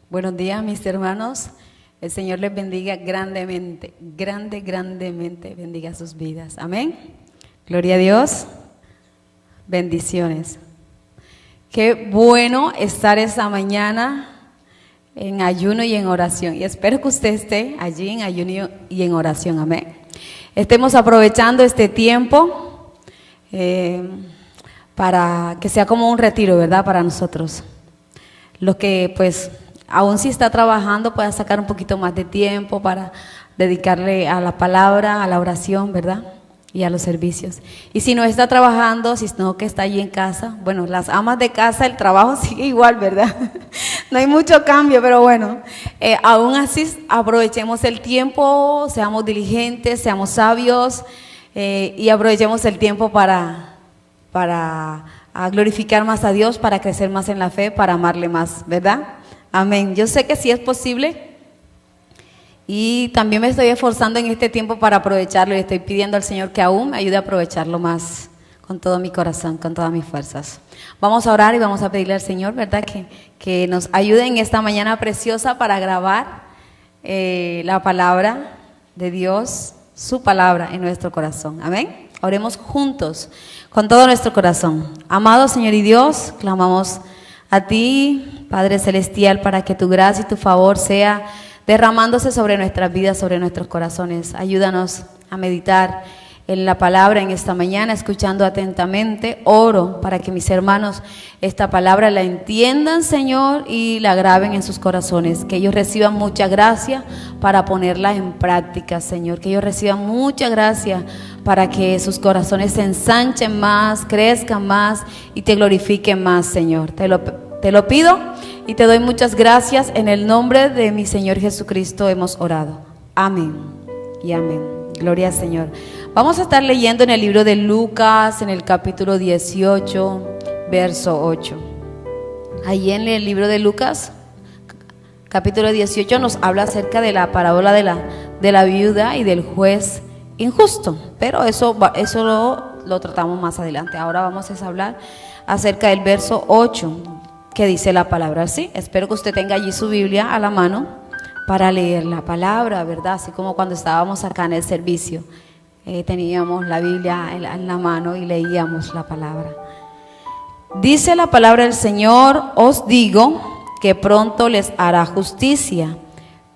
Buenos días, mis hermanos. El Señor les bendiga grandemente, grandemente bendiga sus vidas. Amén. Gloria a Dios. Bendiciones. Qué bueno estar esta mañana en ayuno y en oración. Y espero que usted esté allí en ayuno y en oración. Amén. Estemos aprovechando este tiempo para que sea como un retiro, ¿verdad? Para nosotros. Los que pues aún si está trabajando pueda sacar un poquito más de tiempo para dedicarle a la palabra, a la oración, ¿verdad? Y a los servicios. Y si no está trabajando, si no que está allí en casa, bueno, las amas de casa, el trabajo sigue igual, ¿verdad? No hay mucho cambio, pero bueno, aún así aprovechemos el tiempo, seamos diligentes, seamos sabios y aprovechemos el tiempo para glorificar más a Dios, para crecer más en la fe, para amarle más, ¿verdad? Amén. Yo sé que sí es posible. Y también me estoy esforzando en este tiempo para aprovecharlo y estoy pidiendo al Señor que aún me ayude a aprovecharlo más con todo mi corazón, con todas mis fuerzas. Vamos a orar y vamos a pedirle al Señor, ¿verdad? Que nos ayude en esta mañana preciosa para grabar la palabra de Dios, su palabra en nuestro corazón. Amén. Oremos juntos con todo nuestro corazón. Amado Señor y Dios, clamamos a ti, Padre Celestial, para que tu gracia y tu favor sea derramándose sobre nuestras vidas, sobre nuestros corazones. Ayúdanos a meditar en la palabra en esta mañana, escuchando atentamente. Oro para que mis hermanos esta palabra la entiendan, Señor, y la graben en sus corazones. Que ellos reciban mucha gracia para ponerla en práctica, Señor. Que ellos reciban mucha gracia para que sus corazones se ensanchen más, crezcan más y te glorifiquen más, Señor. Te lo pido y te doy muchas gracias. En el nombre de mi Señor Jesucristo hemos orado. Amén y amén. Gloria al Señor. Vamos a estar leyendo en el libro de Lucas, en el capítulo 18, verso 8. Ahí en el libro de Lucas, capítulo 18, nos habla acerca de la parábola de la viuda y del juez injusto. Pero eso lo tratamos más adelante. Ahora vamos a hablar acerca del verso 8. Que dice la palabra así. Espero que usted tenga allí su Biblia a la mano para leer la palabra, ¿verdad? Así como cuando estábamos acá en el servicio, teníamos la Biblia en la mano y leíamos la palabra. Dice la palabra del Señor: os digo que pronto les hará justicia,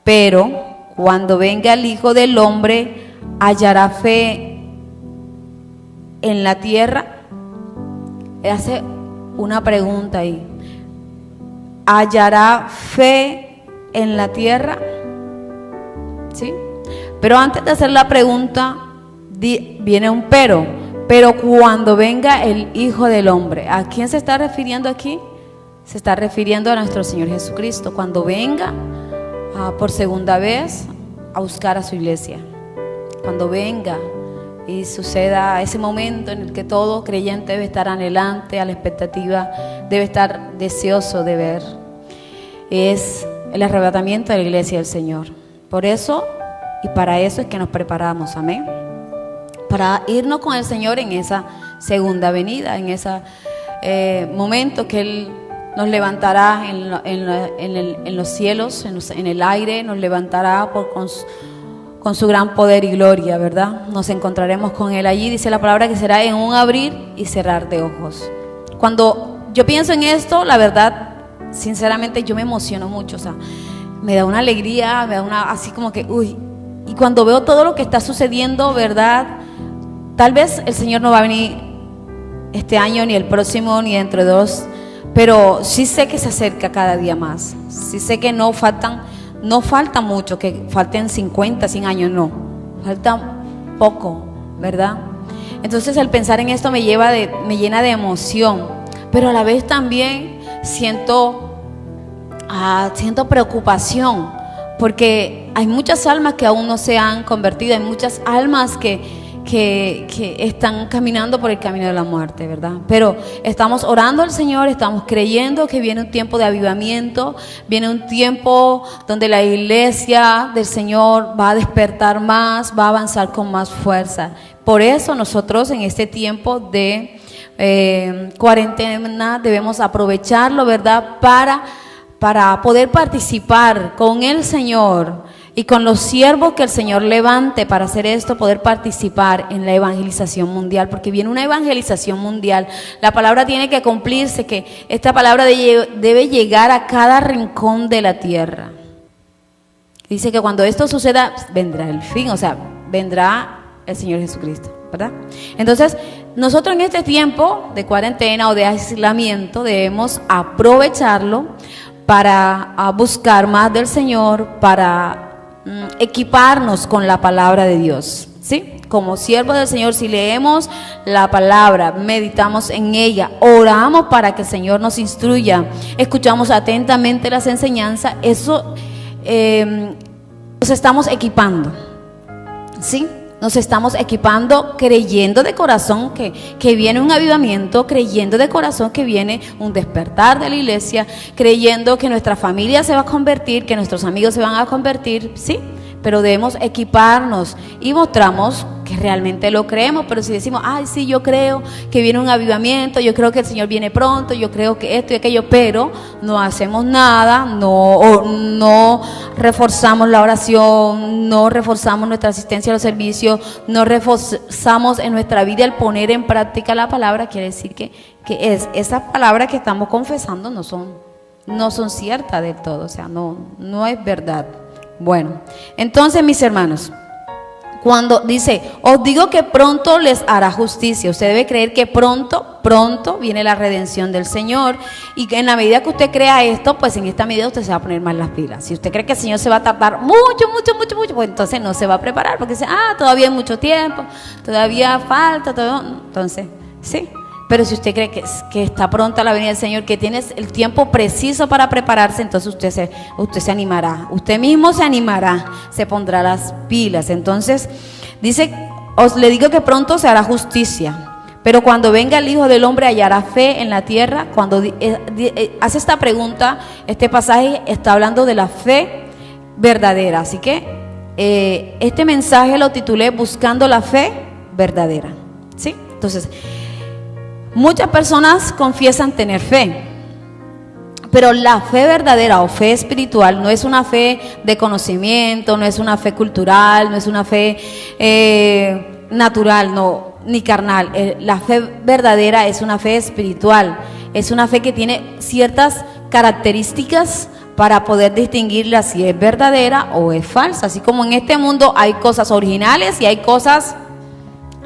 pero cuando venga el Hijo del Hombre, ¿hallará fe en la tierra? Hace una pregunta ahí. ¿Hallará fe en la tierra? ¿Sí? Pero antes de hacer la pregunta, viene un pero cuando venga el Hijo del Hombre. ¿A quién se está refiriendo aquí? Se está refiriendo a nuestro Señor Jesucristo, cuando venga por segunda vez a buscar a su iglesia. Cuando venga y suceda ese momento en el que todo creyente debe estar anhelante, a la expectativa, debe estar deseoso de ver. Es el arrebatamiento de la iglesia del Señor. Por eso y para eso es que nos preparamos, amén. Para irnos con el Señor en esa segunda venida, en ese momento que Él nos levantará en los cielos, en el aire, nos levantará con su gran poder y gloria, ¿verdad? Nos encontraremos con Él allí. Dice la palabra que será en un abrir y cerrar de ojos. Cuando yo pienso en esto, la verdad, sinceramente yo me emociono mucho, o sea, me da una alegría, me da una, así como que, uy, y cuando veo todo lo que está sucediendo, ¿verdad? Tal vez el Señor no va a venir este año, ni el próximo, ni dentro de 2, pero sí sé que se acerca cada día más, sí sé que no falta mucho, que falten 50, 100 años, no, falta poco, ¿verdad? Entonces el pensar en esto me llena de emoción, pero a la vez también siento preocupación, porque hay muchas almas que aún no se han convertido, hay muchas almas que están caminando por el camino de la muerte, ¿verdad? Pero estamos orando al Señor, estamos creyendo que viene un tiempo de avivamiento, viene un tiempo donde la iglesia del Señor va a despertar más, va a avanzar con más fuerza. Por eso nosotros en este tiempo de cuarentena debemos aprovecharlo, ¿verdad? para poder participar con el Señor y con los siervos que el Señor levante para hacer esto, poder participar en la evangelización mundial, porque viene una evangelización mundial. La palabra tiene que cumplirse, que esta palabra debe llegar a cada rincón de la tierra. Dice que cuando esto suceda, vendrá el fin, o sea, vendrá el Señor Jesucristo, ¿verdad? Entonces, nosotros en este tiempo de cuarentena o de aislamiento debemos aprovecharlo para buscar más del Señor, para equiparnos con la palabra de Dios, ¿sí? Como siervos del Señor, si leemos la palabra, meditamos en ella, oramos para que el Señor nos instruya, escuchamos atentamente las enseñanzas, eso nos estamos equipando, ¿sí? Nos estamos equipando creyendo de corazón que viene un avivamiento, creyendo de corazón que viene un despertar de la iglesia, creyendo que nuestra familia se va a convertir, que nuestros amigos se van a convertir, ¿sí? Pero debemos equiparnos y mostramos que realmente lo creemos. Pero si decimos, ay, sí, yo creo que viene un avivamiento, yo creo que el Señor viene pronto, yo creo que esto y aquello, pero no hacemos nada, no reforzamos la oración, no reforzamos nuestra asistencia a los servicios, no reforzamos en nuestra vida el poner en práctica la palabra, quiere decir que esas palabras que estamos confesando no son ciertas del todo, o sea, no es verdad. Bueno, entonces mis hermanos, cuando dice, os digo que pronto les hará justicia, usted debe creer que pronto viene la redención del Señor, y que en la medida que usted crea esto, pues en esta medida usted se va a poner más las pilas. Si usted cree que el Señor se va a tardar mucho, pues entonces no se va a preparar, porque dice, todavía hay mucho tiempo, todavía falta, entonces, sí. Pero si usted cree que está pronta la venida del Señor, que tiene el tiempo preciso para prepararse, entonces usted se animará, usted mismo se animará, se pondrá las pilas. Entonces dice, os le digo que pronto se hará justicia, pero cuando venga el Hijo del Hombre hallará fe en la tierra. Cuando hace esta pregunta, este pasaje está hablando de la fe verdadera, así que este mensaje lo titulé Buscando la fe verdadera, ¿sí? Entonces, muchas personas confiesan tener fe, pero la fe verdadera o fe espiritual no es una fe de conocimiento, no es una fe cultural, no es una fe natural, no, ni carnal. La fe verdadera es una fe espiritual, es una fe que tiene ciertas características para poder distinguirla si es verdadera o es falsa. Así como en este mundo hay cosas originales y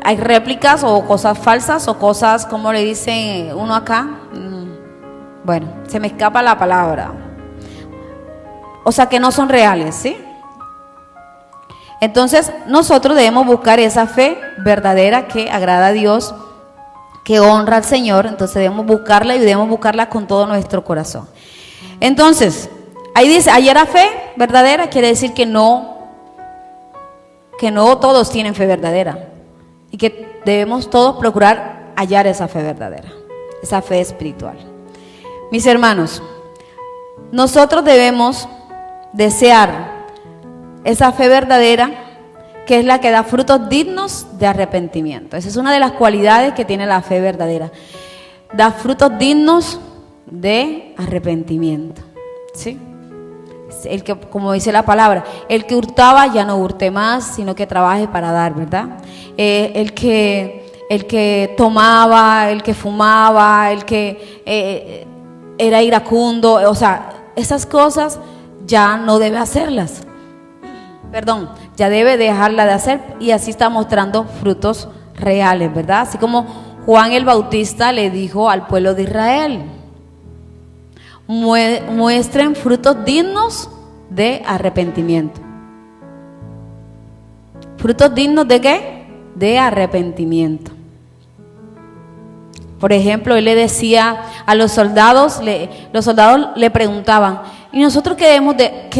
hay réplicas o cosas falsas o cosas, como le dice uno acá, bueno, se me escapa la palabra, o sea, que no son reales, ¿sí? Entonces nosotros debemos buscar esa fe verdadera que agrada a Dios, que honra al Señor. Entonces debemos buscarla y debemos buscarla con todo nuestro corazón. Entonces, ahí dice, hallar la fe verdadera, quiere decir que no todos tienen fe verdadera, y que debemos todos procurar hallar esa fe verdadera, esa fe espiritual. Mis hermanos, nosotros debemos desear esa fe verdadera, que es la que da frutos dignos de arrepentimiento. Esa es una de las cualidades que tiene la fe verdadera. Da frutos dignos de arrepentimiento, ¿sí? El que, como dice la palabra, el que hurtaba ya no hurte más, sino que trabaje para dar, ¿verdad? El que tomaba, el que fumaba, el que era iracundo, o sea, esas cosas ya no debe hacerlas. Ya debe dejarla de hacer, y así está mostrando frutos reales, ¿verdad? Así como Juan el Bautista le dijo al pueblo de Israel: muestren frutos dignos de arrepentimiento. ¿Frutos dignos de qué? De arrepentimiento. Por ejemplo, él le decía a los soldados le preguntaban: ¿y nosotros qué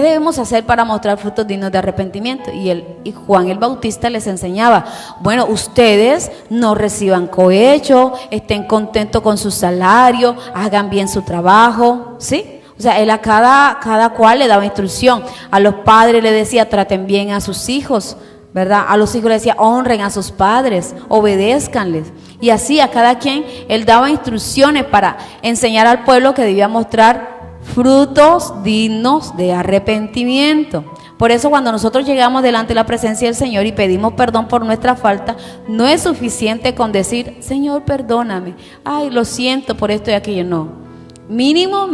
debemos hacer para mostrar frutos dignos de arrepentimiento? Y Juan el Bautista les enseñaba: bueno, ustedes no reciban cohecho, estén contentos con su salario, hagan bien su trabajo, ¿sí? O sea, él a cada cual le daba instrucción. A los padres le decía: traten bien a sus hijos, ¿verdad? A los hijos le decía: honren a sus padres, obedézcanles. Y así a cada quien él daba instrucciones para enseñar al pueblo que debía mostrar frutos dignos de arrepentimiento. Por eso cuando nosotros llegamos delante de la presencia del Señor y pedimos perdón por nuestra falta, no es suficiente con decir, Señor, perdóname, ay, lo siento por esto y aquello, no. Mínimo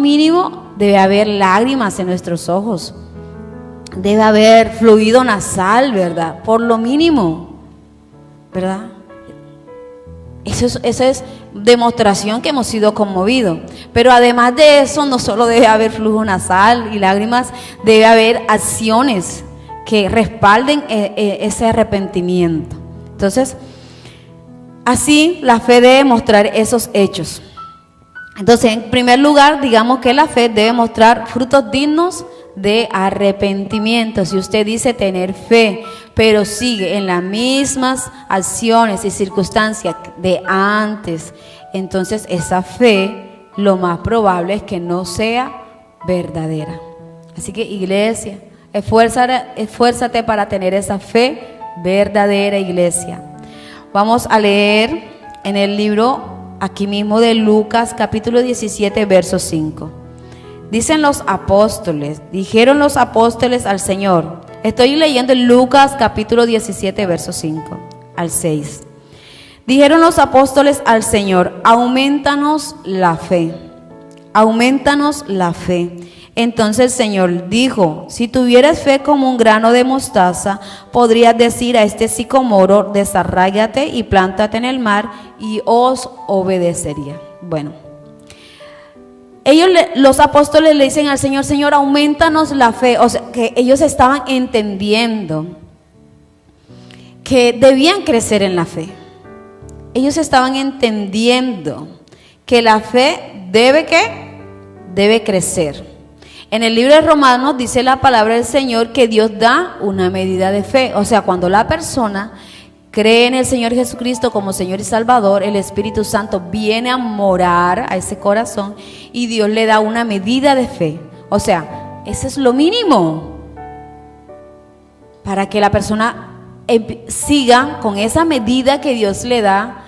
debe haber lágrimas en nuestros ojos. Debe haber fluido nasal, ¿verdad? Por lo mínimo, ¿verdad? Eso es demostración que hemos sido conmovidos. Pero además de eso, no solo debe haber flujo nasal y lágrimas, debe haber acciones que respalden ese arrepentimiento. Entonces, así la fe debe mostrar esos hechos. Entonces, en primer lugar, digamos que la fe debe mostrar frutos dignos de arrepentimiento. Si usted dice tener fe, pero sigue en las mismas acciones y circunstancias de antes, entonces esa fe lo más probable es que no sea verdadera. Así que, iglesia, esfuérzate para tener esa fe verdadera, iglesia. Vamos a leer en el libro aquí mismo de Lucas, capítulo 17, verso 5. Dijeron los apóstoles al Señor. Estoy leyendo en Lucas capítulo 17, verso 5 al 6. Dijeron los apóstoles al Señor, aumentanos la fe. Entonces el Señor dijo, si tuvieras fe como un grano de mostaza, podrías decir a este sicomoro, desarráigate y plántate en el mar, y os obedecería. Bueno, los apóstoles le dicen al Señor, Señor, aumentanos la fe. O sea, que ellos estaban entendiendo que debían crecer en la fe. Ellos estaban entendiendo que la fe debe crecer. En el libro de Romanos dice la palabra del Señor que Dios da una medida de fe. O sea, cuando la persona cree en el Señor Jesucristo como Señor y Salvador, el Espíritu Santo viene a morar a ese corazón y Dios le da una medida de fe. O sea, ese es lo mínimo para que la persona siga con esa medida que Dios le da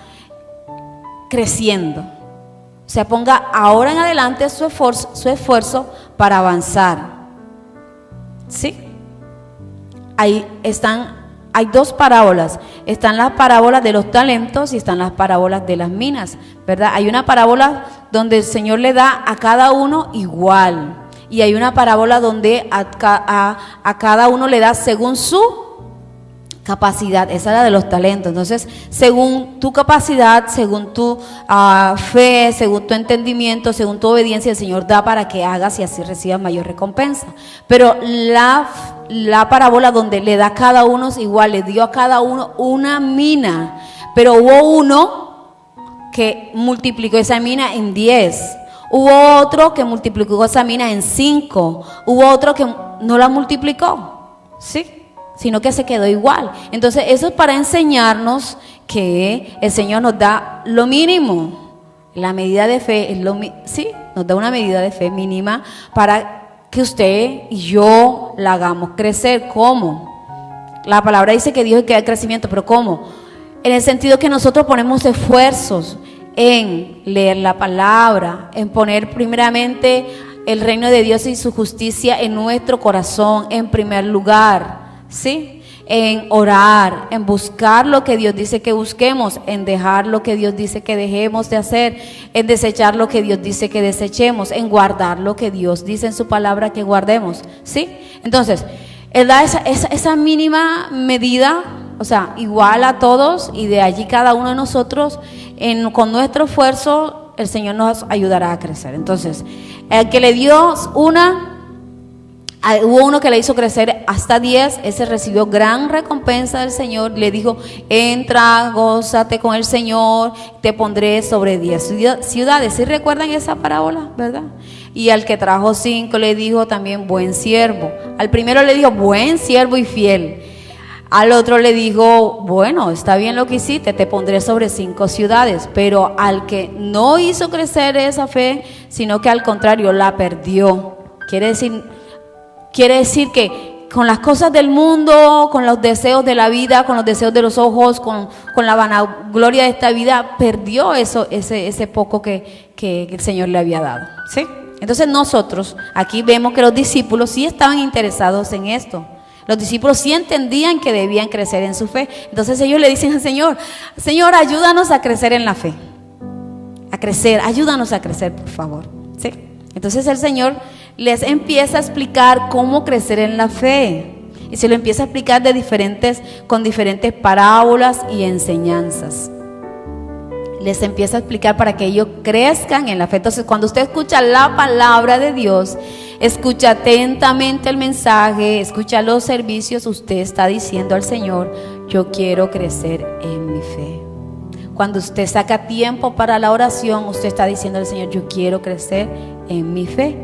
creciendo. O sea, ponga ahora en adelante su esfuerzo para avanzar. ¿Sí? Hay dos parábolas. Están las parábolas de los talentos y están las parábolas de las minas, ¿verdad? Hay una parábola donde el Señor le da a cada uno igual. Y hay una parábola donde a cada uno le da según su capacidad. Esa es la de los talentos. Entonces, según tu capacidad, según tu fe, según tu entendimiento, según tu obediencia, el Señor da para que hagas y así recibas mayor recompensa. Pero la parábola donde le da a cada uno es igual, le dio a cada uno una mina, pero hubo uno que multiplicó esa mina en 10, hubo otro que multiplicó esa mina en 5, hubo otro que no la multiplicó, ¿sí? Sino que se quedó igual. Entonces eso es para enseñarnos que el Señor nos da lo mínimo. La medida de fe es sí, nos da una medida de fe mínima para que usted y yo la hagamos crecer. ¿Cómo? La palabra dice que Dios es que da crecimiento, pero ¿cómo? En el sentido que nosotros ponemos esfuerzos en leer la palabra, en poner primeramente el reino de Dios y su justicia en nuestro corazón en primer lugar, ¿sí? En orar, en buscar lo que Dios dice que busquemos, en dejar lo que Dios dice que dejemos de hacer, en desechar lo que Dios dice que desechemos, en guardar lo que Dios dice en su palabra que guardemos, ¿sí? Entonces, Él da esa mínima medida, o sea, igual a todos, y de allí cada uno de nosotros, con nuestro esfuerzo, el Señor nos ayudará a crecer. Entonces, el que le dio hubo uno que le hizo crecer hasta 10, ese recibió gran recompensa del Señor. Le dijo, entra, gózate con el Señor, te pondré sobre 10 ciudades. ¿Sí recuerdan esa parábola, verdad? Y al que trajo 5 le dijo también, buen siervo. Al primero le dijo, buen siervo y fiel. Al otro le dijo, bueno, está bien lo que hiciste, te pondré sobre 5 ciudades. Pero al que no hizo crecer esa fe, sino que al contrario la perdió. Quiere decir que con las cosas del mundo, con los deseos de la vida, con los deseos de los ojos, con la vanagloria de esta vida, perdió ese poco que el Señor le había dado, ¿sí? Entonces nosotros aquí vemos que los discípulos sí estaban interesados en esto. Los discípulos sí entendían que debían crecer en su fe. Entonces ellos le dicen al Señor: Señor, ayúdanos a crecer en la fe. A crecer, ayúdanos a crecer, por favor. ¿Sí? Entonces el Señor les empieza a explicar cómo crecer en la fe. Y se lo empieza a explicar con diferentes parábolas y enseñanzas. Les empieza a explicar para que ellos crezcan en la fe. Entonces, cuando usted escucha la palabra de Dios, escucha atentamente el mensaje, escucha los servicios, usted está diciendo al Señor: yo quiero crecer en mi fe. Cuando usted saca tiempo para la oración, usted está diciendo al Señor: yo quiero crecer en mi fe.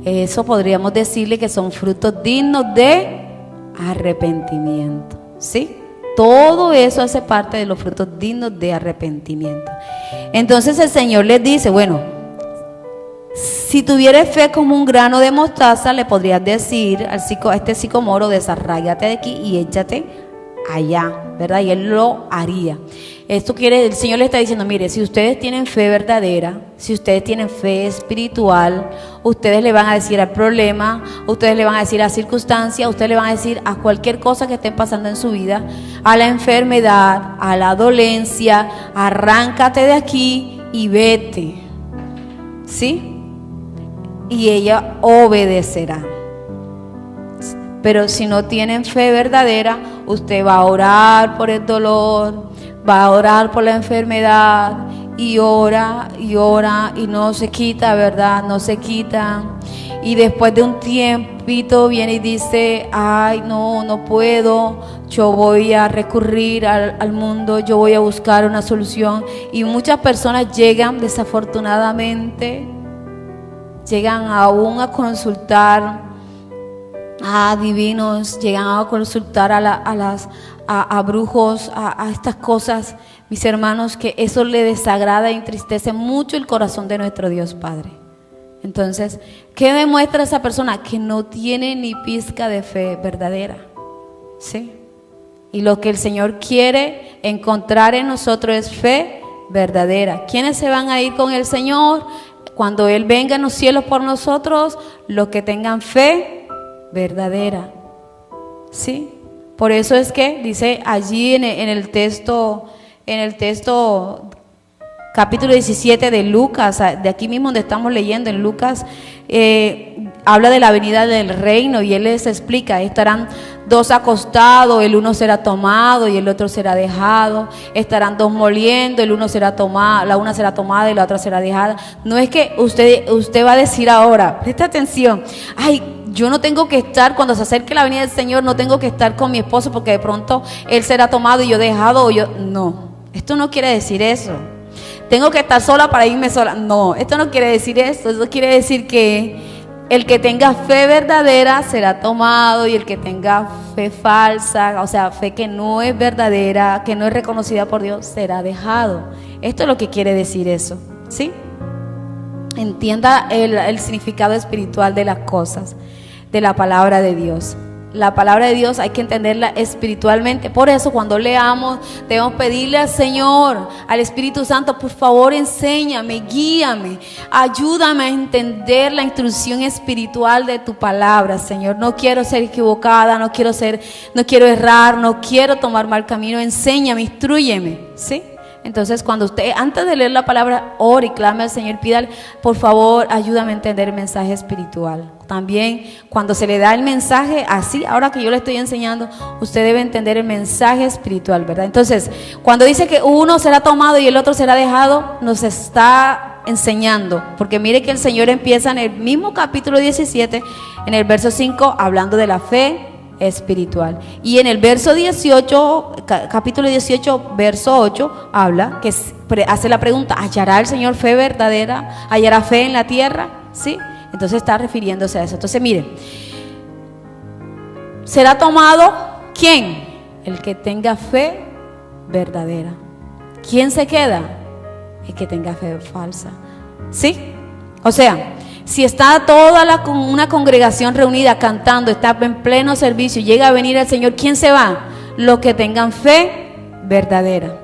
Eso podríamos decirle que son frutos dignos de arrepentimiento, ¿sí? Todo eso hace parte de los frutos dignos de arrepentimiento. Entonces el Señor les dice: bueno, si tuvieras fe como un grano de mostaza, le podrías decir a este sicomoro: desarráigate de aquí y échate allá, ¿verdad? Y Él lo haría. El Señor le está diciendo: mire, si ustedes tienen fe verdadera, si ustedes tienen fe espiritual, ustedes le van a decir al problema, ustedes le van a decir a la circunstancia, ustedes le van a decir a cualquier cosa que estén pasando en su vida, a la enfermedad, a la dolencia: arráncate de aquí y vete, ¿sí? Y ella obedecerá. Pero si no tienen fe verdadera, usted va a orar por el dolor, va a orar por la enfermedad, y ora y ora y no se quita, ¿verdad? No se quita. Y después de un tiempito viene y dice: ay, no puedo, yo voy a recurrir al mundo, yo voy a buscar una solución. Y muchas personas llegan, desafortunadamente, llegan aún a consultar a divinos, llegan a consultar a brujos, a estas cosas, mis hermanos, que eso le desagrada e entristece mucho el corazón de nuestro Dios Padre. Entonces, ¿qué demuestra esa persona? Que no tiene ni pizca de fe verdadera, ¿sí? Y lo que el Señor quiere encontrar en nosotros es fe verdadera. ¿Quiénes se van a ir con el Señor cuando Él venga en los cielos por nosotros? Los que tengan fe verdadera, ¿sí? Por eso es que dice allí en el texto capítulo 17 de Lucas, de aquí mismo donde estamos leyendo en Lucas, habla de la venida del reino, y Él les explica: estarán dos acostados, el uno será tomado y el otro será dejado. Estarán dos moliendo, el uno será tomado, la una será tomada y la otra será dejada. No es que usted va a decir ahora, presta atención: ay, yo no tengo que estar, cuando se acerque la venida del Señor, no tengo que estar con mi esposo porque de pronto él será tomado y yo dejado, o yo. No, esto no quiere decir eso. Tengo que estar sola para irme sola. No, esto no quiere decir eso. Eso quiere decir que el que tenga fe verdadera será tomado, y el que tenga fe falsa, o sea, fe que no es verdadera, que no es reconocida por Dios, será dejado. Esto es lo que quiere decir eso, ¿sí? Entienda el significado espiritual de las cosas, de la palabra de Dios. La palabra de Dios hay que entenderla espiritualmente. Por eso cuando leamos debemos pedirle al Señor, al Espíritu Santo: por favor, enséñame, guíame, ayúdame a entender la instrucción espiritual de tu palabra, Señor. No quiero ser equivocada, no quiero errar, no quiero tomar mal camino. Enséñame, instrúyeme, ¿sí? Entonces, cuando usted, antes de leer la palabra, ore y clame al Señor, pídale: por favor, ayúdame a entender el mensaje espiritual. También, cuando se le da el mensaje así, ahora que yo le estoy enseñando, usted debe entender el mensaje espiritual, ¿verdad? Entonces, cuando dice que uno será tomado y el otro será dejado, nos está enseñando, porque mire que el Señor empieza en el mismo capítulo 17, en el verso 5, hablando de la fe espiritual. Y en el verso 18, capítulo 18, verso 8, habla, que hace la pregunta: ¿hallará el Señor fe verdadera? ¿Hallará fe en la tierra? ¿Sí? Entonces está refiriéndose a eso. Entonces mire, será tomado ¿quién? El que tenga fe verdadera. ¿Quién se queda? El que tenga fe falsa, ¿sí? O sea, si está toda una congregación reunida cantando, está en pleno servicio y llega a venir el Señor, ¿quién se va? Los que tengan fe verdadera.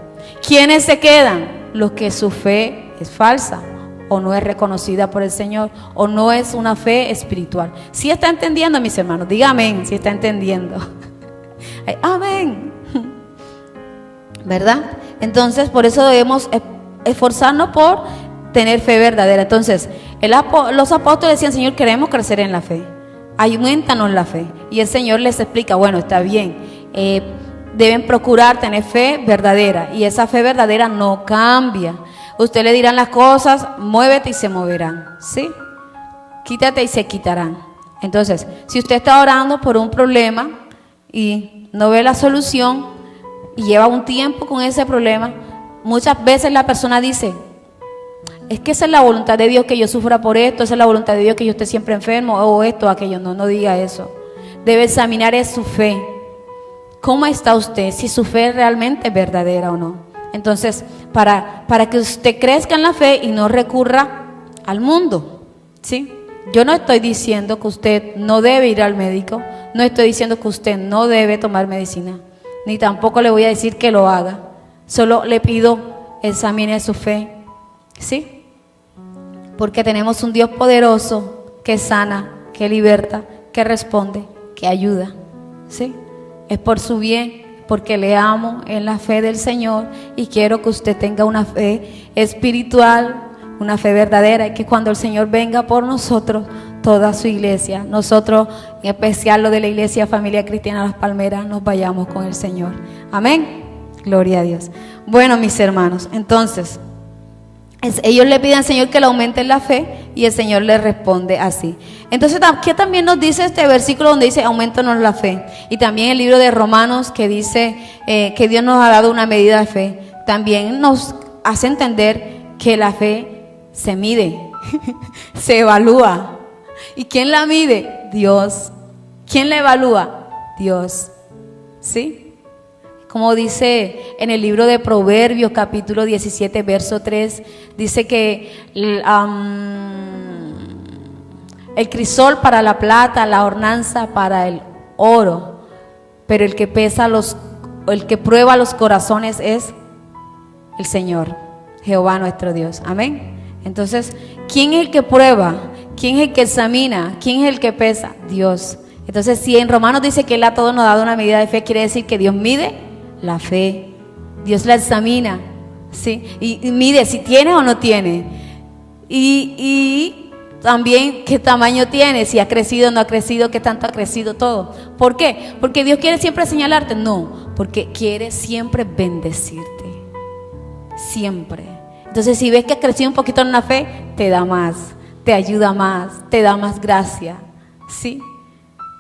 ¿Quiénes se quedan? Los que su fe es falsa o no es reconocida por el Señor, o no es una fe espiritual. ¿Sí está entendiendo, mis hermanos? Diga amén, si está entendiendo. Amén. ¿Verdad? Entonces, por eso debemos esforzarnos por tener fe verdadera. Entonces, los apóstoles decían: Señor, queremos crecer en la fe, aumentanos la fe. Y el Señor les explica: bueno, está bien, deben procurar tener fe verdadera, y esa fe verdadera no cambia. Usted le dirán las cosas: muévete y se moverán, ¿sí? Quítate y se quitarán. Entonces, si usted está orando por un problema y no ve la solución y lleva un tiempo con ese problema, muchas veces la persona dice: es que esa es la voluntad de Dios que yo sufra por esto, esa es la voluntad de Dios que yo esté siempre enfermo, o esto o aquello. No diga eso. Debe examinar su fe. ¿Cómo está usted? Si su fe realmente es verdadera o no. Entonces, para que usted crezca en la fe y no recurra al mundo, ¿sí? Yo no estoy diciendo que usted no debe ir al médico, no estoy diciendo que usted no debe tomar medicina, ni tampoco le voy a decir que lo haga. Solo le pido: examine su fe, ¿sí? Porque tenemos un Dios poderoso que sana, que liberta, que responde, que ayuda, ¿sí? Es por su bien, porque le amo en la fe del Señor, y quiero que usted tenga una fe espiritual, una fe verdadera, y que cuando el Señor venga por nosotros, toda su iglesia, nosotros en especial lo de la iglesia Familia Cristiana Las Palmeras, nos vayamos con el Señor. Amén. Gloria a Dios. Bueno, mis hermanos, entonces ellos le piden al Señor que le aumenten la fe, y el Señor les responde así. Entonces, ¿qué también nos dice este versículo donde dice: aumentanos la fe? Y también el libro de Romanos, que dice que Dios nos ha dado una medida de fe, también nos hace entender que la fe se mide, se evalúa. ¿Y quién la mide? Dios. ¿Quién la evalúa? Dios. ¿Sí? Como dice en el libro de Proverbios, capítulo 17, verso 3, dice que el crisol para la plata, la ornanza para el oro, pero el que prueba los corazones es el Señor, Jehová nuestro Dios. Amén. Entonces, ¿quién es el que prueba? ¿Quién es el que examina? ¿Quién es el que pesa? Dios. Entonces, si en Romanos dice que Él a todos nos ha dado una medida de fe, quiere decir que Dios mide la fe, Dios la examina, ¿sí? Y mide si tiene o no tiene, y también qué tamaño tiene, si ha crecido o no ha crecido, qué tanto ha crecido, todo. ¿Por qué? Porque Dios quiere siempre señalarte, no, porque quiere siempre bendecirte, siempre. Entonces, si ves que has crecido un poquito en una fe, te da más, te ayuda más, te da más gracia, ¿sí?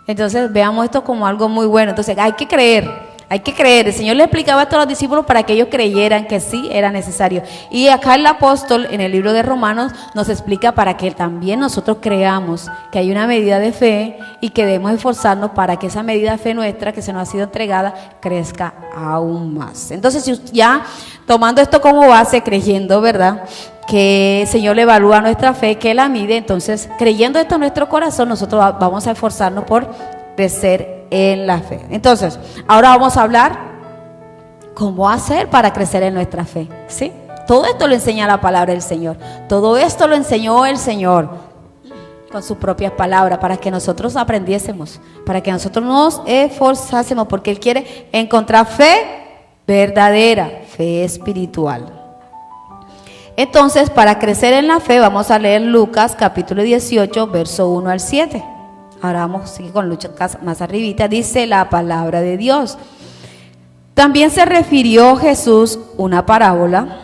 Entonces, veamos esto como algo muy bueno. Entonces, hay que creer. Hay que creer. El Señor le explicaba esto a los discípulos para que ellos creyeran que sí era necesario. Y acá el apóstol en el libro de Romanos nos explica para que también nosotros creamos que hay una medida de fe y que debemos esforzarnos para que esa medida de fe nuestra que se nos ha sido entregada crezca aún más. Entonces, si ya tomando esto como base, creyendo, ¿verdad?, que el Señor le evalúa nuestra fe, que la mide, entonces creyendo esto en nuestro corazón, nosotros vamos a esforzarnos por crecer en la fe. Entonces, ahora vamos a hablar cómo hacer para crecer en nuestra fe, ¿sí? Todo esto lo enseña la palabra del Señor. Todo esto lo enseñó el Señor con sus propias palabras para que nosotros aprendiésemos, para que nosotros nos esforzásemos, porque Él quiere encontrar fe verdadera, fe espiritual. Entonces, para crecer en la fe, vamos a leer Lucas capítulo 18, verso 1 al 7. Ahora vamos a seguir con Lucas más arribita. Dice la palabra de Dios: también les refirió Jesús una parábola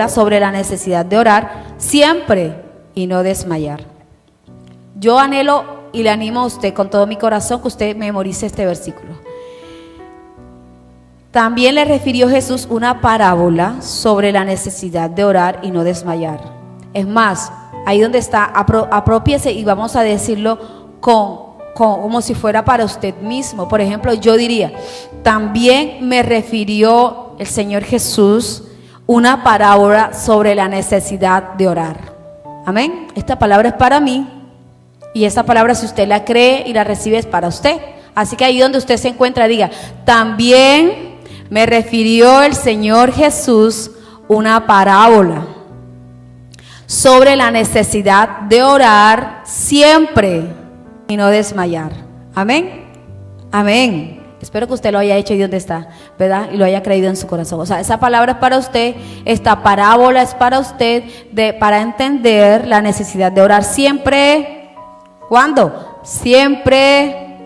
sobre la necesidad de orar siempre y no desmayar. Yo anhelo y le animo a usted con todo mi corazón que usted memorice este versículo. También le refirió Jesús una parábola sobre la necesidad de orar y no desmayar. Es más, ahí donde está, apropiese y vamos a decirlo como si fuera para usted mismo. Por ejemplo, yo diría: también me refirió el Señor Jesús una parábola sobre la necesidad de orar. Amén. Esta palabra es para mí, y esta palabra, si usted la cree y la recibe, es para usted. Así que ahí donde usted se encuentra, diga: también me refirió el Señor Jesús una parábola sobre la necesidad de orar siempre y no desmayar. Amén. Amén. Espero que usted lo haya hecho y donde está, ¿verdad? Y lo haya creído en su corazón. O sea, esa palabra es para usted, esta parábola es para usted, para entender la necesidad de orar siempre. ¿Cuándo? Siempre.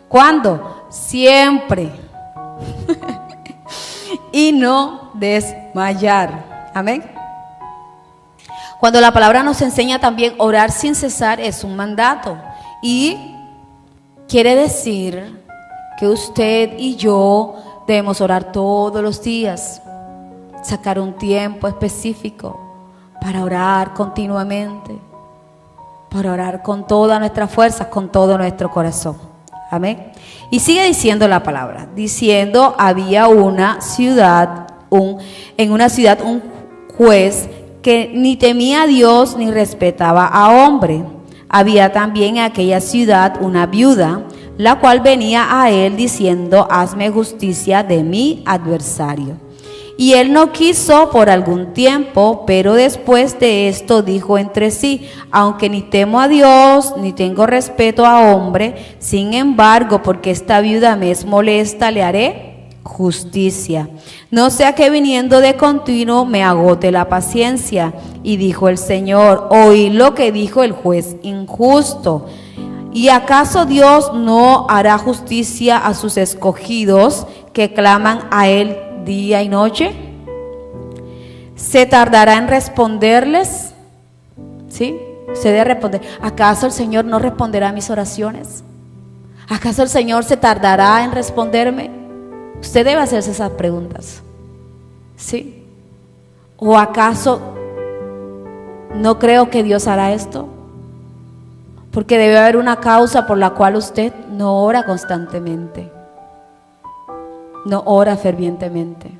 ¿Cuándo? Siempre. Y no desmayar. Amén. Cuando la palabra nos enseña también orar sin cesar, es un mandato. Y quiere decir que usted y yo debemos orar todos los días, sacar un tiempo específico para orar continuamente, para orar con todas nuestras fuerzas, con todo nuestro corazón. Amén. Y sigue diciendo la palabra, diciendo: había una ciudad, en una ciudad un juez que ni temía a Dios ni respetaba a hombre. Había también en aquella ciudad una viuda, la cual venía a él diciendo: hazme justicia de mi adversario. Y él no quiso por algún tiempo, pero después de esto dijo entre sí: aunque ni temo a Dios, ni tengo respeto a hombre, sin embargo, porque esta viuda me es molesta, le haré justicia. No sea que viniendo de continuo me agote la paciencia. Y dijo el Señor: oí lo que dijo el juez injusto. ¿Y acaso Dios no hará justicia a sus escogidos que claman a Él día y noche? ¿Se tardará en responderles? ¿Sí? Se debe responder. ¿Acaso el Señor no responderá a mis oraciones? ¿Acaso el Señor se tardará en responderme? Usted debe hacerse esas preguntas. ¿Sí? ¿O acaso no creo que Dios hará esto? Porque debe haber una causa por la cual usted no ora constantemente, no ora fervientemente.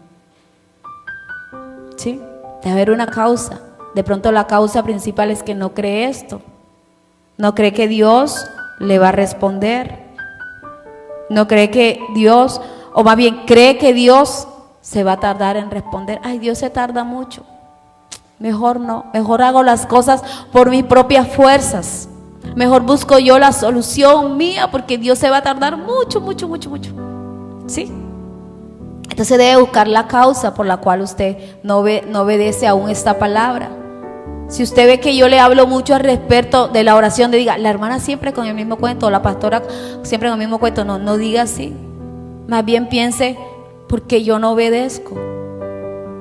¿Sí? Debe haber una causa. De pronto la causa principal es que no cree esto. No cree que Dios le va a responder. No cree que Dios, o más bien cree que Dios se va a tardar en responder. Ay, Dios se tarda mucho. Mejor no, mejor hago las cosas por mis propias fuerzas. Mejor busco yo la solución mía, porque Dios se va a tardar mucho, mucho, mucho, mucho. ¿Sí? Entonces debe buscar la causa por la cual usted no obedece aún esta palabra. Si usted ve que yo le hablo mucho al respecto de la oración, de diga, la hermana siempre con el mismo cuento, la pastora siempre con el mismo cuento, no diga así. Más bien piense, porque yo no obedezco,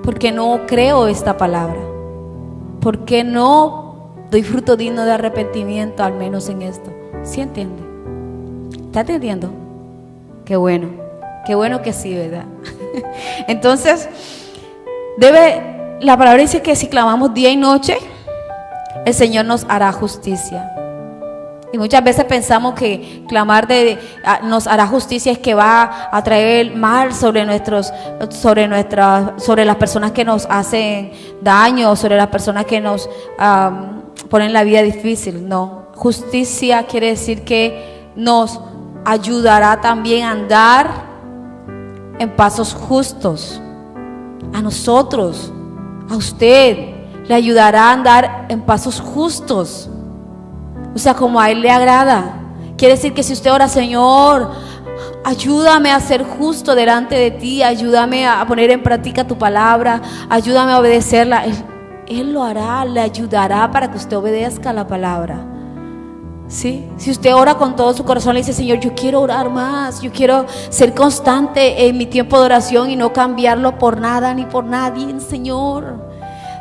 porque no creo esta palabra, porque no doy fruto digno de arrepentimiento, al menos en esto. ¿Sí entiende? ¿Está entendiendo? Qué bueno que sí, ¿verdad? Entonces, la palabra dice que si clamamos día y noche, el Señor nos hará justicia. Y muchas veces pensamos que clamar nos hará justicia es que va a traer mal sobre las personas que nos hacen daño, sobre las personas que nos ponen la vida difícil. No, justicia quiere decir que nos ayudará también a andar en pasos justos. A nosotros, a usted, le ayudará a andar en pasos justos. O sea, como a Él le agrada. Quiere decir que si usted ora: Señor, ayúdame a ser justo delante de ti, ayúdame a poner en práctica tu palabra, ayúdame a obedecerla, Él lo hará, le ayudará para que usted obedezca la palabra. ¿Sí? Si usted ora con todo su corazón, le dice: Señor, yo quiero orar más, yo quiero ser constante en mi tiempo de oración y no cambiarlo por nada ni por nadie, Señor.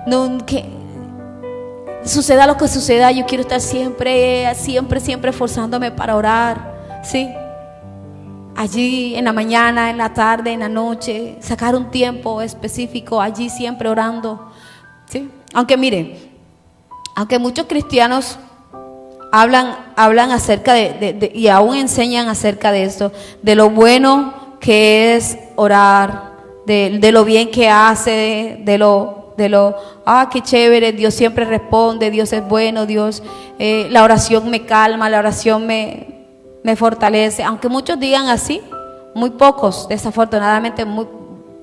No, que suceda lo que suceda, yo quiero estar siempre esforzándome para orar. ¿Sí? Allí en la mañana, en la tarde, en la noche, sacar un tiempo específico, allí siempre orando. ¿Sí? Aunque mire, aunque muchos cristianos hablan acerca y aún enseñan acerca de esto, de lo bueno que es orar, de lo bien que hace, qué chévere, Dios siempre responde, Dios es bueno, Dios, la oración me calma, la oración me fortalece. Aunque muchos digan así, muy pocos, desafortunadamente, muy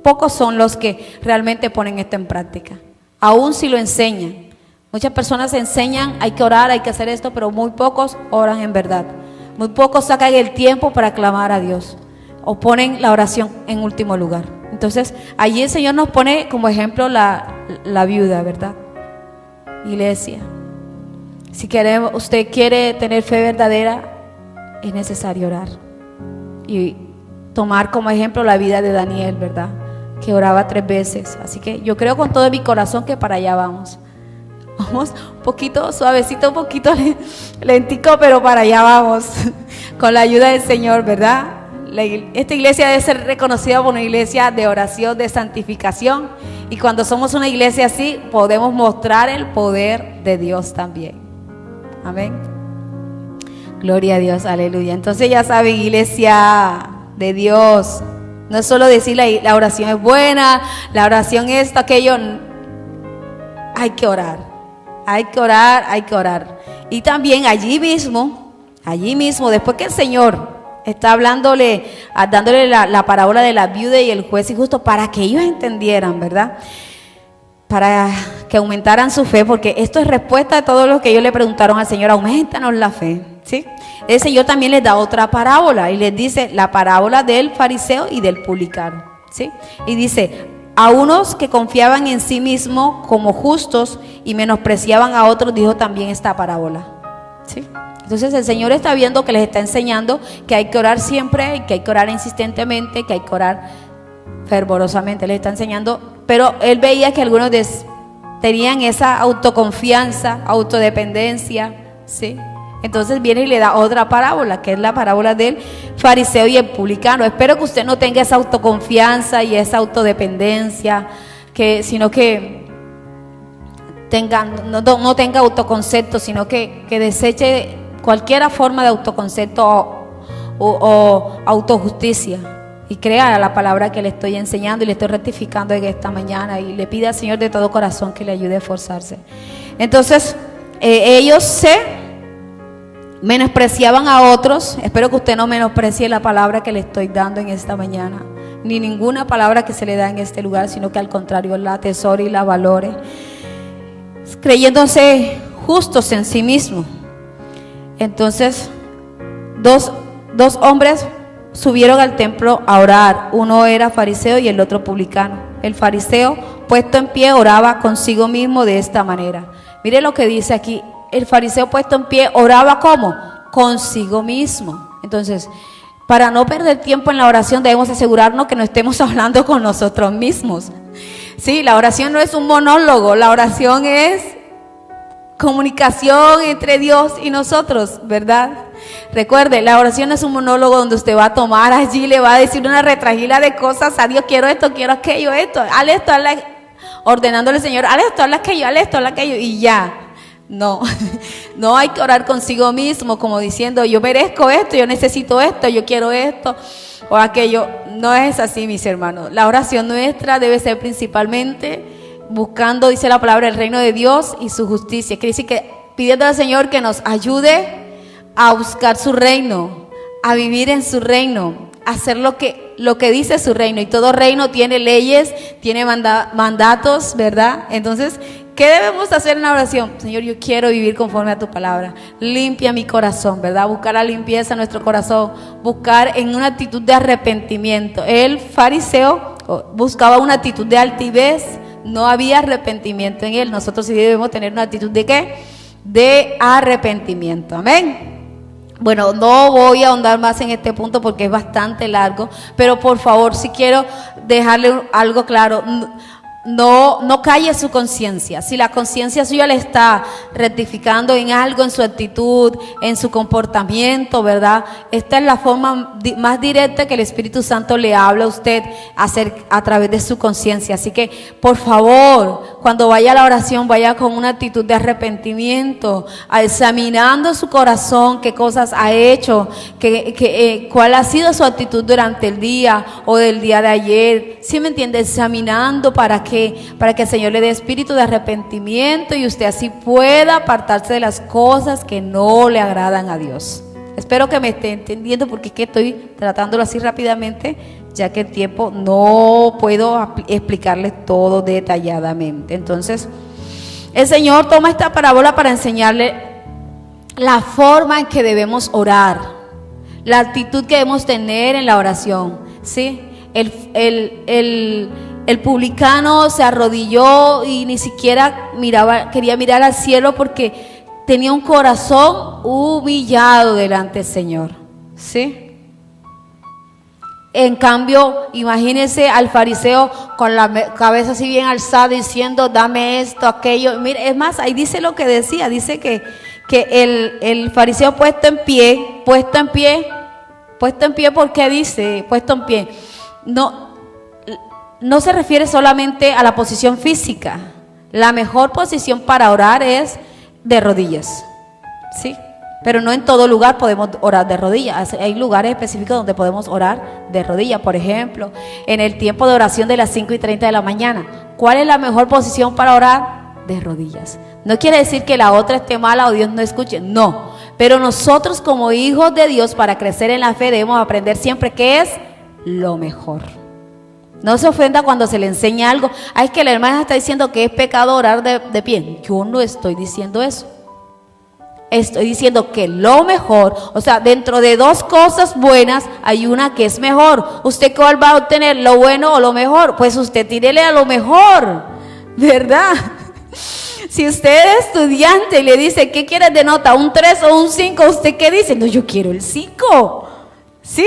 pocos son los que realmente ponen esto en práctica, aún si lo enseñan. Muchas personas enseñan, hay que orar, hay que hacer esto, pero muy pocos oran en verdad. Muy pocos sacan el tiempo para clamar a Dios o ponen la oración en último lugar. Entonces, allí el Señor nos pone como ejemplo la viuda, ¿verdad? Iglesia, si usted quiere tener fe verdadera, es necesario orar. Y tomar como ejemplo la vida de Daniel, ¿verdad? Que oraba 3 veces. Así que yo creo con todo mi corazón que para allá vamos. Vamos un poquito suavecito, un poquito lentico, pero para allá vamos. Con la ayuda del Señor, ¿verdad? Esta iglesia debe ser reconocida como una iglesia de oración, de santificación. Y cuando somos una iglesia así, podemos mostrar el poder de Dios también. Amén. Gloria a Dios, aleluya. Entonces ya saben, iglesia de Dios, no es solo decir la oración es buena, la oración es esto, aquello. Hay que orar, hay que orar, hay que orar. Y también allí mismo, después que el Señor está dándole la parábola de la viuda y el juez injusto, para que ellos entendieran, ¿verdad? Para que aumentaran su fe, porque esto es respuesta a todo lo que ellos le preguntaron al Señor: aumentanos la fe, ¿sí? El Señor también les da otra parábola y les dice la parábola del fariseo y del publicano, ¿sí? Y dice: a unos que confiaban en sí mismos como justos y menospreciaban a otros, dijo también esta parábola, ¿sí? Entonces el Señor está viendo que les está enseñando que hay que orar siempre, que hay que orar insistentemente, que hay que orar fervorosamente. Les está enseñando, pero Él veía que algunos tenían esa autoconfianza, autodependencia, ¿sí? Entonces viene y le da otra parábola, que es la parábola del fariseo y el publicano. Espero que usted no tenga esa autoconfianza y esa autodependencia, sino que no tenga autoconcepto, sino que deseche cualquier forma de autoconcepto o autojusticia y crea la palabra que le estoy enseñando y le estoy rectificando en esta mañana, y le pida al Señor de todo corazón que le ayude a esforzarse. Entonces ellos se menospreciaban a otros. Espero que usted no menosprecie la palabra que le estoy dando en esta mañana, ni ninguna palabra que se le da en este lugar, sino que al contrario la atesore y la valore, creyéndose justos en sí mismos. Entonces dos hombres subieron al templo a orar. Uno era fariseo y el otro publicano. El fariseo, puesto en pie, oraba consigo mismo de esta manera. Mire lo que dice aquí. El fariseo puesto en pie oraba ¿cómo? Consigo mismo. Entonces, para no perder tiempo en la oración, debemos asegurarnos que no estemos hablando con nosotros mismos. Sí, la oración no es un monólogo, la oración es comunicación entre Dios y nosotros, ¿verdad? Recuerde, la oración no es un monólogo donde usted va a tomar allí, le va a decir una retragila de cosas a Dios: quiero esto, quiero aquello, hazle esto, ordenándole al Señor: hazle esto, hazle aquello, y ya. No, no, hay que orar consigo mismo, como diciendo: yo merezco esto, yo necesito esto, yo quiero esto o aquello. No es así, mis hermanos. La oración nuestra debe ser principalmente buscando, dice la palabra, el reino de Dios y su justicia. Quiere decir que pidiendo al Señor que nos ayude a buscar su reino, a vivir en su reino, a hacer lo que dice su reino. Y todo reino tiene leyes, tiene mandatos, ¿verdad? Entonces, ¿qué debemos hacer en la oración? Señor, yo quiero vivir conforme a tu palabra. Limpia mi corazón, ¿verdad? Buscar la limpieza en nuestro corazón, buscar en una actitud de arrepentimiento. El fariseo buscaba una actitud de altivez, no había arrepentimiento en él. Nosotros sí debemos tener una actitud de ¿qué? De arrepentimiento. Amén. Bueno, no voy a ahondar más en este punto porque es bastante largo, pero por favor, si quiero dejarle algo claro. No calle su conciencia. Si la conciencia suya le está rectificando en algo, en su actitud, en su comportamiento, ¿verdad? Esta es la forma más directa que el Espíritu Santo le habla a usted a través de su conciencia. Así que, por favor, cuando vaya a la oración, vaya con una actitud de arrepentimiento, examinando su corazón, qué cosas ha hecho, cuál ha sido su actitud durante el día o del día de ayer. ¿Sí me entiende? Examinando para que el Señor le dé espíritu de arrepentimiento y usted así pueda apartarse de las cosas que no le agradan a Dios. Espero que me esté entendiendo, porque es que estoy tratándolo así rápidamente, ya que el tiempo no puedo explicarles todo detalladamente. Entonces, el Señor toma esta parábola para enseñarle la forma en que debemos orar, la actitud que debemos tener en la oración, ¿sí? El publicano se arrodilló y ni siquiera quería mirar al cielo porque tenía un corazón humillado delante del Señor, ¿sí? En cambio, imagínense al fariseo con la cabeza así bien alzada diciendo, dame esto, aquello. Mire, es más, ahí dice lo que decía, dice que el fariseo puesto en pie, ¿por qué dice puesto en pie? No se refiere solamente a la posición física. La mejor posición para orar es de rodillas, ¿sí? Pero no en todo lugar podemos orar de rodillas. Hay lugares específicos donde podemos orar de rodillas. Por ejemplo, en el tiempo de oración de las 5:30 de la mañana. ¿Cuál es la mejor posición para orar? De rodillas. No quiere decir que la otra esté mala o Dios no escuche, no. Pero nosotros como hijos de Dios, para crecer en la fe, debemos aprender siempre qué es lo mejor. No se ofenda cuando se le enseña algo. Es que la hermana está diciendo que es pecado orar de pie. Yo no estoy diciendo eso. Estoy diciendo que lo mejor, o sea, dentro de dos cosas buenas hay una que es mejor. ¿Usted cuál va a obtener, lo bueno o lo mejor? Pues usted tírele a lo mejor, ¿verdad? Si usted es estudiante y le dice, ¿qué quieres de nota? ¿Un 3 o un 5? ¿Usted qué dice? No, yo quiero el 5, ¿sí?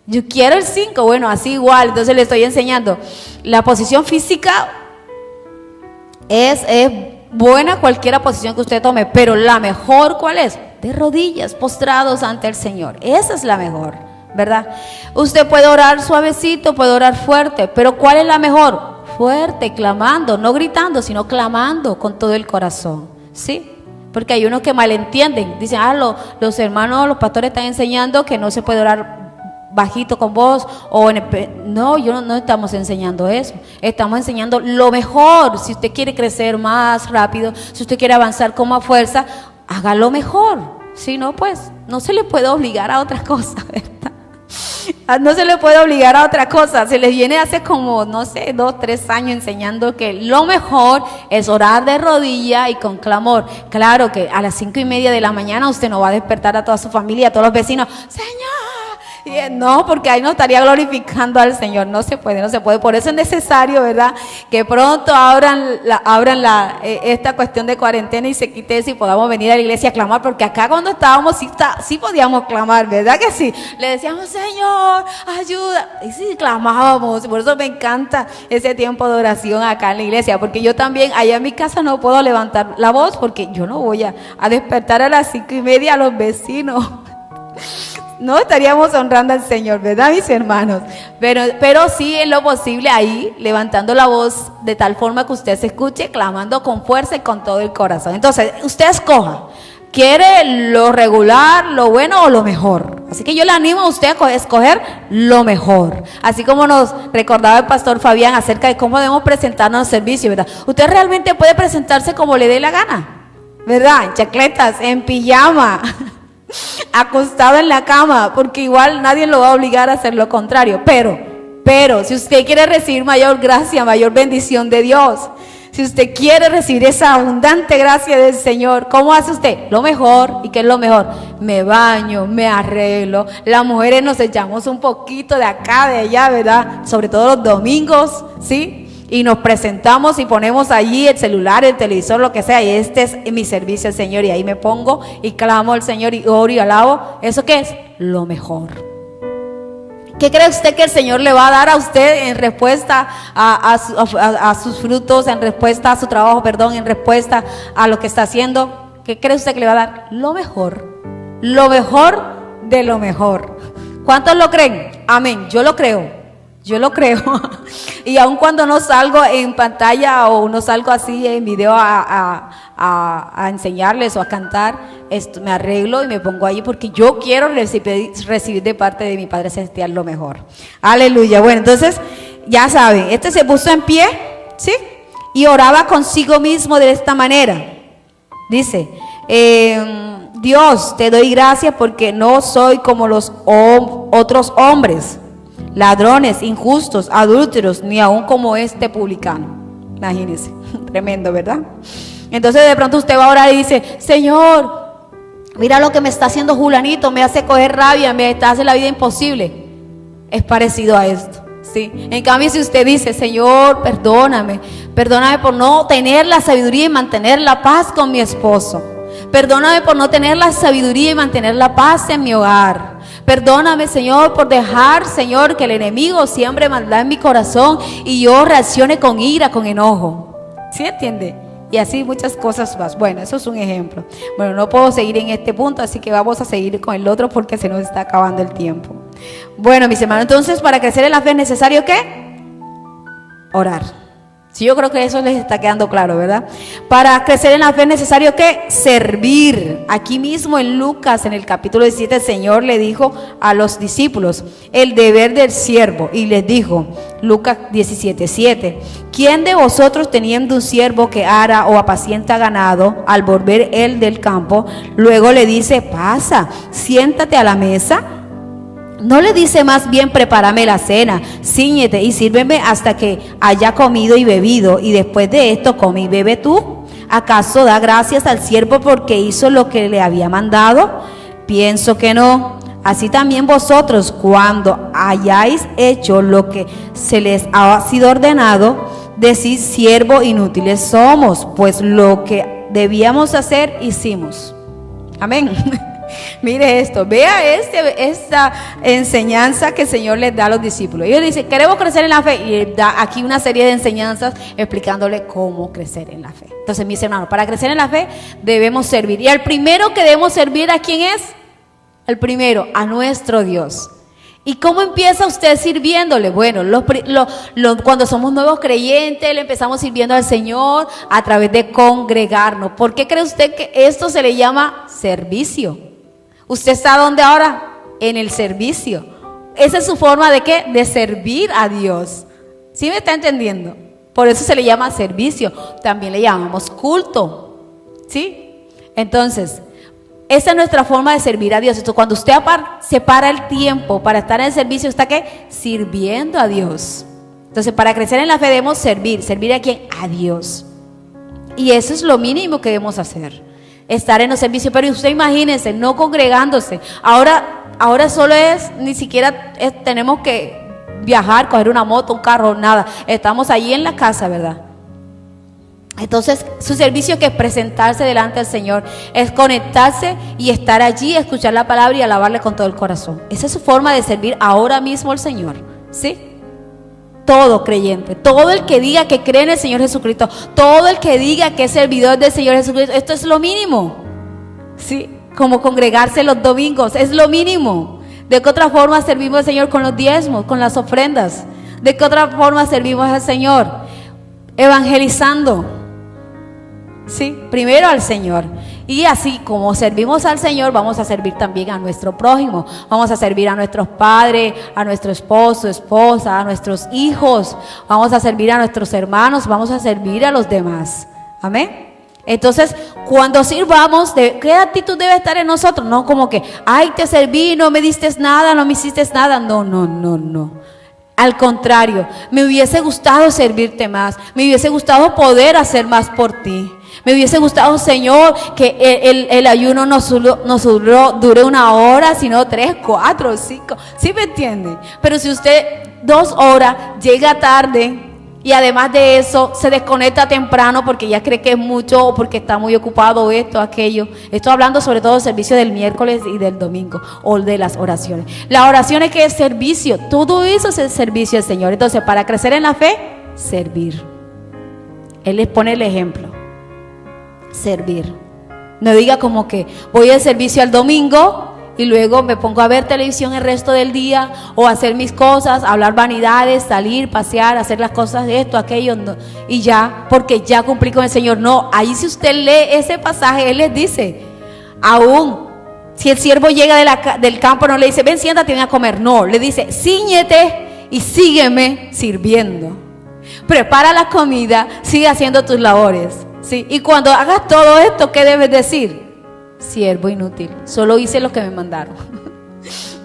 Yo quiero el 5, bueno, así igual. Entonces le estoy enseñando, la posición física es buena cualquier posición que usted tome, pero la mejor, ¿cuál es? De rodillas, postrados ante el Señor. Esa es la mejor, ¿verdad? Usted puede orar suavecito, puede orar fuerte, pero ¿cuál es la mejor? Fuerte, clamando, no gritando, sino clamando con todo el corazón, ¿sí? Porque hay unos que malentienden, dicen, los hermanos, los pastores están enseñando que no se puede orar bajito con voz o no estamos enseñando eso. Estamos enseñando lo mejor. Si usted quiere crecer más rápido, si usted quiere avanzar con más fuerza, hágalo mejor. Si no, pues no se le puede obligar a otra cosa, ¿verdad? No se le puede obligar a otra cosa. Se les viene hace como, no sé, 2, 3 años enseñando que lo mejor es orar de rodilla y con clamor. Claro que a las 5:30 de la mañana usted no va a despertar a toda su familia, a todos los vecinos, Señor. No, porque ahí no estaría glorificando al Señor. No se puede. Por eso es necesario, ¿verdad?, que pronto abran esta cuestión de cuarentena y se quite eso y podamos venir a la iglesia a clamar, porque acá cuando estábamos sí podíamos clamar, ¿verdad que sí? Le decíamos, Señor, ayuda, y sí clamábamos. Por eso me encanta ese tiempo de oración acá en la iglesia, porque yo también allá en mi casa no puedo levantar la voz, porque yo no voy a despertar a las 5:30 a los vecinos. No estaríamos honrando al Señor, ¿verdad, mis hermanos? Pero sí, en lo posible ahí, levantando la voz de tal forma que usted se escuche, clamando con fuerza y con todo el corazón. Entonces, usted escoja, ¿quiere lo regular, lo bueno o lo mejor? Así que yo le animo a usted a escoger lo mejor. Así como nos recordaba el pastor Fabián acerca de cómo debemos presentarnos al servicio, ¿verdad? Usted realmente puede presentarse como le dé la gana, ¿verdad? En chancletas, en pijama, acostado en la cama, porque igual nadie lo va a obligar a hacer lo contrario. Pero si usted quiere recibir mayor gracia, mayor bendición de Dios, si usted quiere recibir esa abundante gracia del Señor, ¿cómo hace usted? Lo mejor. ¿Y qué es lo mejor? Me baño, me arreglo. Las mujeres nos echamos un poquito de acá, de allá, ¿verdad? Sobre todo los domingos, ¿sí? Y nos presentamos y ponemos allí el celular, el televisor, lo que sea, y este es mi servicio al Señor, y ahí me pongo y clamo al Señor y oro y alabo. ¿Eso qué es? Lo mejor. ¿Qué cree usted que el Señor le va a dar a usted en respuesta a sus frutos, en respuesta a su trabajo, en respuesta a lo que está haciendo? ¿Qué cree usted que le va a dar? Lo mejor de lo mejor. ¿Cuántos lo creen? Amén, yo lo creo. Y aun cuando no salgo en pantalla o no salgo así en video a enseñarles o a cantar, me arreglo y me pongo allí porque yo quiero recibir de parte de mi Padre Celestial lo mejor. Aleluya. Bueno, entonces ya saben, se puso en pie, ¿sí? Y oraba consigo mismo de esta manera. Dice, Dios, te doy gracias porque no soy como los otros hombres, ladrones, injustos, adúlteros, ni aun como este publicano. Imagínense, tremendo, ¿verdad? Entonces de pronto usted va a orar y dice: Señor, mira lo que me está haciendo Julanito, me hace coger rabia, me hace la vida imposible. Es parecido a esto, ¿sí? En cambio, si usted dice: Señor, perdóname por no tener la sabiduría y mantener la paz con mi esposo. Perdóname por no tener la sabiduría y mantener la paz en mi hogar. Perdóname, Señor, por dejar, Señor, que el enemigo siembre maldad en mi corazón y yo reaccione con ira, con enojo. ¿Sí entiende? Y así muchas cosas más. Bueno, eso es un ejemplo. Bueno, no puedo seguir en este punto, así que vamos a seguir con el otro porque se nos está acabando el tiempo. Bueno, mis hermanos, entonces para crecer en la fe es necesario ¿qué? Orar. Sí, yo creo que eso les está quedando claro, ¿verdad? Para crecer en la fe es necesario ¿qué? Servir. Aquí mismo en Lucas, en el capítulo 17, el Señor le dijo a los discípulos el deber del siervo, y les dijo, Lucas 17:7, ¿quién de vosotros, teniendo un siervo que ara o apacienta ganado, al volver él del campo, luego le dice: pasa, siéntate a la mesa? ¿No le dice más bien: prepárame la cena, cíñete y sírveme hasta que haya comido y bebido, y después de esto come y bebe tú? ¿Acaso da gracias al siervo porque hizo lo que le había mandado? Pienso que no. Así también vosotros, cuando hayáis hecho lo que se les ha sido ordenado, decís: siervos inútiles somos, pues lo que debíamos hacer hicimos. Amén. Mire esto, vea esta enseñanza que el Señor les da a los discípulos. Ellos dicen: queremos crecer en la fe, y da aquí una serie de enseñanzas explicándole cómo crecer en la fe. Entonces, mis hermanos, para crecer en la fe debemos servir, y el primero que debemos servir, ¿a quién es? El primero, a nuestro Dios. ¿Y cómo empieza usted sirviéndole? Bueno, cuando somos nuevos creyentes, le empezamos sirviendo al Señor a través de congregarnos. ¿Por qué cree usted que esto se le llama servicio? ¿Usted está dónde ahora? En el servicio. Esa es su forma de ¿qué? De servir a Dios. ¿Sí me está entendiendo? Por eso se le llama servicio. También le llamamos culto. ¿Sí? Entonces, esa es nuestra forma de servir a Dios. Entonces, cuando usted separa el tiempo para estar en el servicio, ¿está qué? Sirviendo a Dios. Entonces, para crecer en la fe debemos servir. ¿Servir a quién? A Dios. Y eso es lo mínimo que debemos hacer. Estar en los servicios. Pero usted imagínense, no congregándose. Ahora solo ni siquiera tenemos que viajar, coger una moto, un carro, nada. Estamos allí en la casa, ¿verdad? Entonces, su servicio, que es presentarse delante del Señor, es conectarse y estar allí, escuchar la palabra y alabarle con todo el corazón. Esa es su forma de servir ahora mismo al Señor, ¿sí? Todo creyente, todo el que diga que cree en el Señor Jesucristo, todo el que diga que es servidor del Señor Jesucristo, esto es lo mínimo, ¿sí? Como congregarse los domingos, es lo mínimo. ¿De qué otra forma servimos al Señor? Con los diezmos, con las ofrendas. ¿De qué otra forma servimos al Señor? Evangelizando. Sí, primero al Señor. Y así como servimos al Señor, vamos a servir también a nuestro prójimo. Vamos a servir a nuestros padres, a nuestro esposo, esposa, a nuestros hijos. Vamos a servir a nuestros hermanos, vamos a servir a los demás. Amén. Entonces, cuando sirvamos, ¿qué actitud debe estar en nosotros? No como que: ay, te serví, no me diste nada, no me hiciste nada. No. Al contrario, me hubiese gustado servirte más. Me hubiese gustado poder hacer más por ti. Me hubiese gustado, Señor, que el ayuno no dure 1 hora, sino 3, 4, 5. ¿Sí me entiende? Pero si usted 2 horas llega tarde y además de eso se desconecta temprano porque ya cree que es mucho o porque está muy ocupado, esto, aquello. Estoy hablando sobre todo del servicio del miércoles y del domingo, o de las oraciones. Las oraciones, que es servicio, todo eso es el servicio al Señor. Entonces, para crecer en la fe, servir. Él les pone el ejemplo. Servir. No diga como que voy al servicio al domingo y luego me pongo a ver televisión el resto del día, o a hacer mis cosas, a hablar vanidades, salir, pasear, hacer las cosas de esto, aquello, no, y ya, porque ya cumplí con el Señor. No, ahí si usted lee ese pasaje, Él les dice, aún si el siervo llega del campo, no le dice: ven, siéntate, ven a comer. No, le dice: cíñete y sígueme sirviendo. Prepara la comida, sigue haciendo tus labores. Sí, y cuando hagas todo esto, ¿qué debes decir? Siervo inútil, solo hice lo que me mandaron.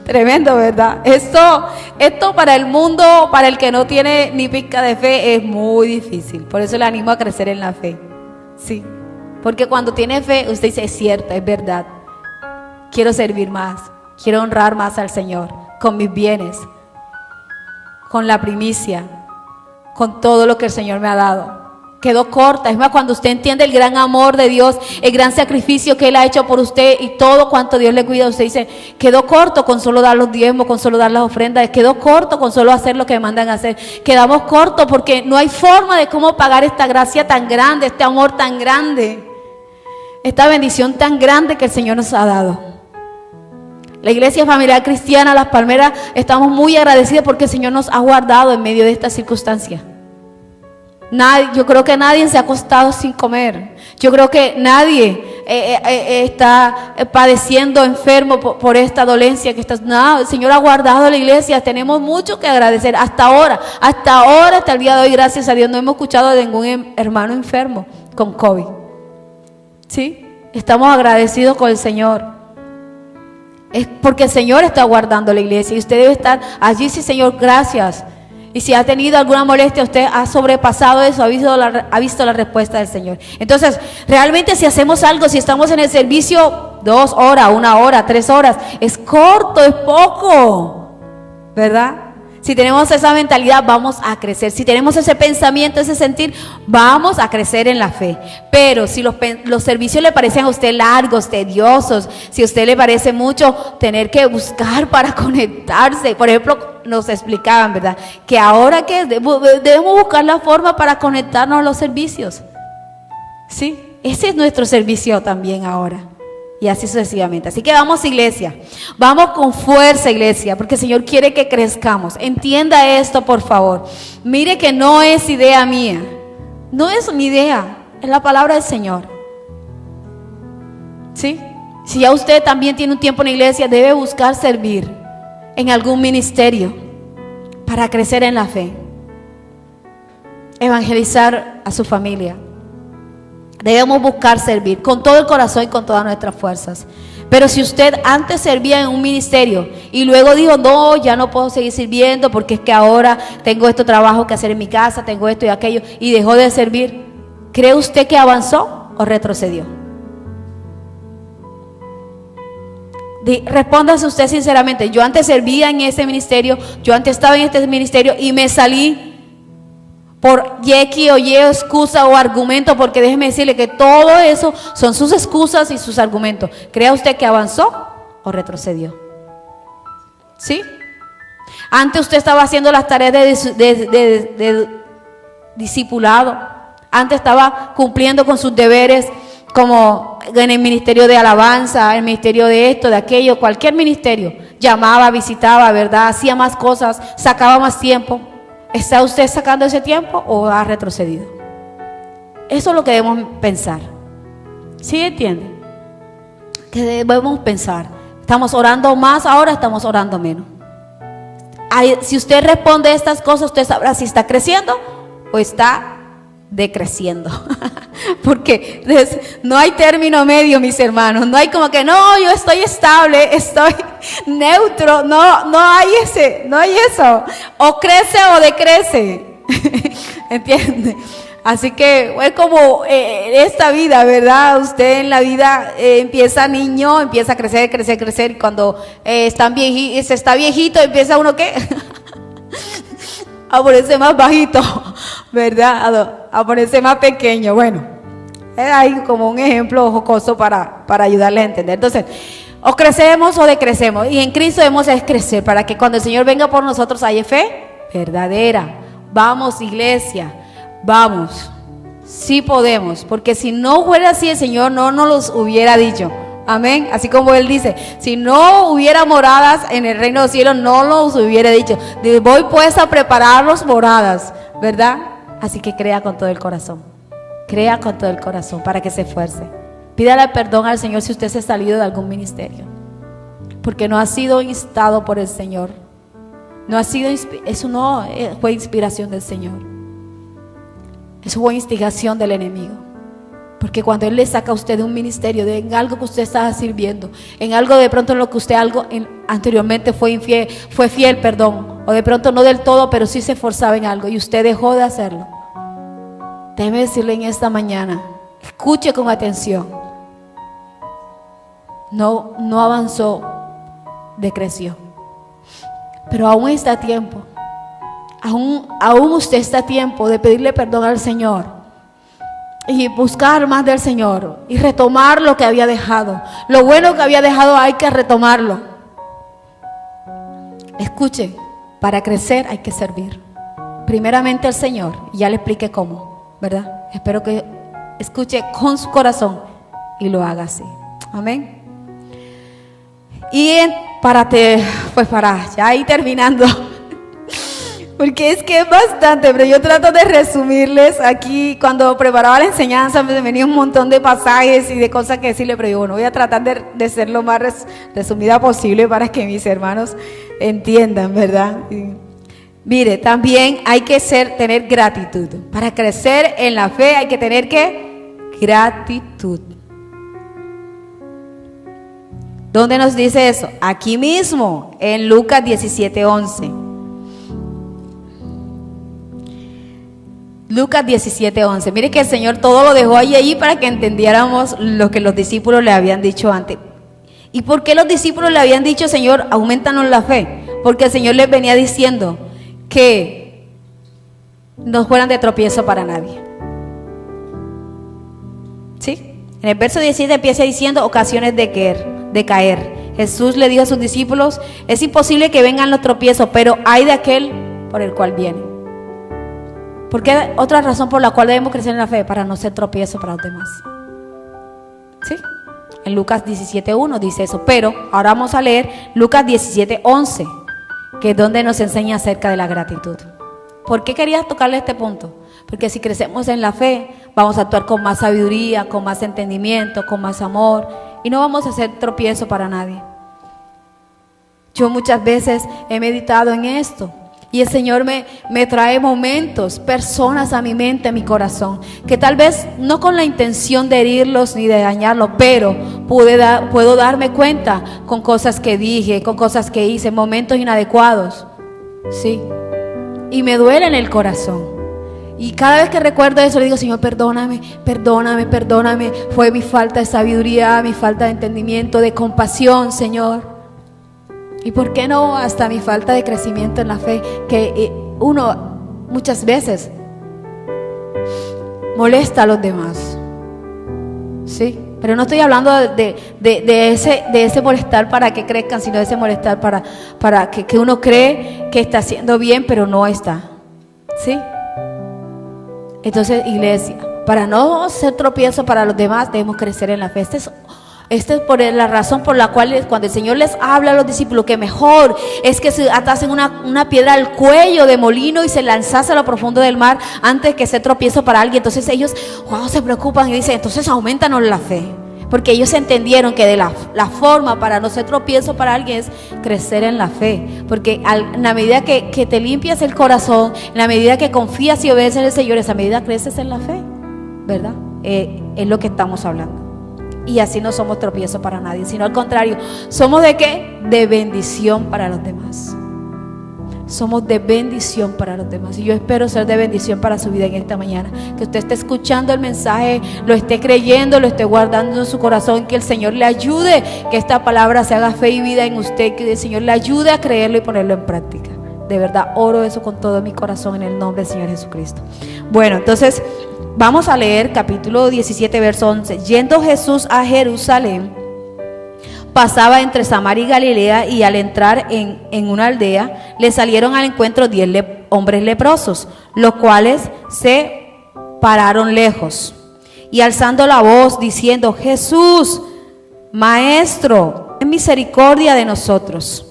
Tremendo, ¿verdad? Esto para el mundo, para el que no tiene ni pizca de fe, es muy difícil. Por eso le animo a crecer en la fe. Sí. Porque cuando tiene fe, usted dice, es cierto, es verdad. Quiero servir más, quiero honrar más al Señor, con mis bienes, con la primicia, con todo lo que el Señor me ha dado. Quedó corta. Es más, cuando usted entiende el gran amor de Dios, el gran sacrificio que Él ha hecho por usted y todo cuanto Dios le cuida, usted dice, quedó corto con solo dar los diezmos, con solo dar las ofrendas, quedó corto con solo hacer lo que me mandan a hacer. Quedamos cortos porque no hay forma de cómo pagar esta gracia tan grande, este amor tan grande, esta bendición tan grande que el Señor nos ha dado. La Iglesia Familiar Cristiana Las Palmeras, estamos muy agradecidos porque el Señor nos ha guardado en medio de estas circunstancias. Yo creo que nadie se ha acostado sin comer. Yo creo que nadie está padeciendo enfermo por esta dolencia que está. No, el Señor ha guardado a la iglesia. Tenemos mucho que agradecer. Hasta ahora, hasta el día de hoy, gracias a Dios, no hemos escuchado de ningún hermano enfermo con COVID. ¿Sí? Estamos agradecidos con el Señor. Es porque el Señor está guardando la iglesia y usted debe estar allí. Sí, Señor, gracias. Y si ha tenido alguna molestia, usted ha sobrepasado eso, ha visto la respuesta del Señor. Entonces, realmente si hacemos algo, si estamos en el servicio 2 horas, 1 hora, 3 horas, es corto, es poco, ¿verdad? Si tenemos esa mentalidad, vamos a crecer. Si tenemos ese pensamiento, ese sentir, vamos a crecer en la fe. Pero si los servicios le parecen a usted largos, tediosos, si a usted le parece mucho tener que buscar para conectarse, por ejemplo, nos explicaban, ¿verdad? Que ahora que debemos buscar la forma para conectarnos a los servicios. Sí, ese es nuestro servicio también ahora. Y así sucesivamente. Así que vamos, iglesia. Vamos con fuerza, iglesia, porque el Señor quiere que crezcamos. Entienda esto, por favor. Mire que no es idea mía. No es mi idea. Es la palabra del Señor. ¿Sí? Si ya usted también tiene un tiempo en la iglesia, debe buscar servir en algún ministerio para crecer en la fe. Evangelizar a su familia. Debemos buscar servir con todo el corazón y con todas nuestras fuerzas. Pero si usted antes servía en un ministerio y luego dijo, no, ya no puedo seguir sirviendo porque es que ahora tengo este trabajo que hacer en mi casa, tengo esto y aquello, y dejó de servir, ¿cree usted que avanzó o retrocedió? Respóndase usted sinceramente. Yo antes servía en ese ministerio, yo antes estaba en este ministerio y me salí por X o Y excusa o argumento, porque déjeme decirle que todo eso son sus excusas y sus argumentos. ¿Crea usted que avanzó o retrocedió? ¿Sí? Antes usted estaba haciendo las tareas de discipulado. Antes estaba cumpliendo con sus deberes, como en el ministerio de alabanza, el ministerio de esto, de aquello, cualquier ministerio. Llamaba, visitaba, ¿verdad? Hacía más cosas, sacaba más tiempo. ¿Está usted sacando ese tiempo o ha retrocedido? Eso es lo que debemos pensar. ¿Sí entiende? Que debemos pensar. ¿Estamos orando más ahora? ¿Estamos orando menos? Si usted responde a estas cosas, usted sabrá si está creciendo o está decreciendo. Porque no hay término medio, mis hermanos. No hay como que no, yo estoy estable, estoy neutro. No hay eso. O crece o decrece. ¿Entiende? Así que es como esta vida, ¿verdad? Usted en la vida empieza niño, empieza a crecer. Y cuando se está viejito, empieza uno ¿qué? A ponerse más bajito, ¿verdad? A ponerse más pequeño. Bueno, es ahí como un ejemplo jocoso para ayudarles a entender. Entonces, o crecemos o decrecemos. Y en Cristo debemos crecer para que cuando el Señor venga por nosotros haya fe verdadera. Vamos, iglesia, vamos. Sí podemos, porque si no fuera así, el Señor no nos los hubiera dicho. Amén, así como Él dice, si no hubiera moradas en el reino de los cielos, no los hubiera dicho, voy pues a prepararlos moradas, ¿verdad? Así que crea con todo el corazón para que se esfuerce. Pídale perdón al Señor si usted se ha salido de algún ministerio, porque no ha sido instado por el Señor. Eso no fue inspiración del Señor, eso fue instigación del enemigo. Porque cuando Él le saca a usted de un ministerio, de en algo que usted estaba sirviendo, en algo de pronto en lo que usted anteriormente fue fiel, o de pronto no del todo, pero sí se esforzaba en algo y usted dejó de hacerlo. Déjeme decirle en esta mañana, escuche con atención. No avanzó, decreció. Pero aún está a tiempo. Aún usted está a tiempo de pedirle perdón al Señor y buscar más del Señor y retomar lo que había dejado. Lo bueno que había dejado hay que retomarlo. Escuche, para crecer hay que servir primeramente al Señor, y ya le expliqué cómo, ¿verdad? Espero que escuche con su corazón y lo haga así. Amén. Y para ya ir terminando, porque es que es bastante, pero yo trato de resumirles aquí. Cuando preparaba la enseñanza me venía un montón de pasajes y de cosas que decirle, pero yo bueno, voy a tratar de ser lo más resumida posible para que mis hermanos entiendan, ¿verdad? Mire, también hay que tener gratitud. Para crecer en la fe hay que tener gratitud. ¿Dónde nos dice eso? Aquí mismo, en Lucas 17:11. Lucas 17:11. Mire que el Señor todo lo dejó ahí para que entendiéramos lo que los discípulos le habían dicho antes. ¿Y por qué los discípulos le habían dicho, Señor, aumentanos la fe? Porque el Señor les venía diciendo que no fueran de tropiezo para nadie. ¿Sí? En el verso 17 empieza diciendo ocasiones de caer. Jesús le dijo a sus discípulos, es imposible que vengan los tropiezos, pero hay de aquel por el cual viene. ¿Por qué? Otra razón por la cual debemos crecer en la fe, para no ser tropiezo para los demás. ¿Sí? En Lucas 17:1 dice eso, pero ahora vamos a leer Lucas 17:11, que es donde nos enseña acerca de la gratitud. ¿Por qué quería tocarle este punto? Porque si crecemos en la fe, vamos a actuar con más sabiduría, con más entendimiento, con más amor, y no vamos a ser tropiezo para nadie. Yo muchas veces he meditado en esto, y el Señor me trae momentos, personas a mi mente, a mi corazón, que tal vez no con la intención de herirlos ni de dañarlos, pero puedo darme cuenta con cosas que dije, con cosas que hice, momentos inadecuados, ¿sí? Y me duele en el corazón. Y cada vez que recuerdo eso le digo, Señor, perdóname, fue mi falta de sabiduría, mi falta de entendimiento, de compasión, Señor. Y por qué no hasta mi falta de crecimiento en la fe, que uno muchas veces molesta a los demás, ¿sí? Pero no estoy hablando de ese molestar para que crezcan, sino de ese molestar para que uno cree que está haciendo bien, pero no está, ¿sí? Entonces, iglesia, para no ser tropiezo para los demás, debemos crecer en la fe. Esta es por la razón por la cual cuando el Señor les habla a los discípulos que mejor es que se atasen una piedra al cuello de molino y se lanzase a lo profundo del mar antes que ser tropiezo para alguien. Entonces ellos se preocupan y dicen, entonces aumentanos la fe, porque ellos entendieron que de la forma para no ser tropiezo para alguien es crecer en la fe, porque en la medida que te limpias el corazón, en la medida que confías y obedeces al Señor, esa medida creces en la fe, ¿verdad? Es lo que estamos hablando. Y así no somos tropiezo para nadie, sino al contrario, somos ¿de qué? De bendición para los demás. Somos de bendición para los demás. Y yo espero ser de bendición para su vida en esta mañana. Que usted esté escuchando el mensaje, lo esté creyendo, lo esté guardando en su corazón, que el Señor le ayude, que esta palabra se haga fe y vida en usted, que el Señor le ayude a creerlo y ponerlo en práctica. De verdad, oro eso con todo mi corazón en el nombre del Señor Jesucristo. Bueno, entonces vamos a leer capítulo 17, verso 11. Yendo Jesús a Jerusalén, pasaba entre Samaria y Galilea, y al entrar en una aldea, le salieron al encuentro 10 hombres leprosos, los cuales se pararon lejos, y alzando la voz, diciendo, Jesús, Maestro, ten misericordia de nosotros.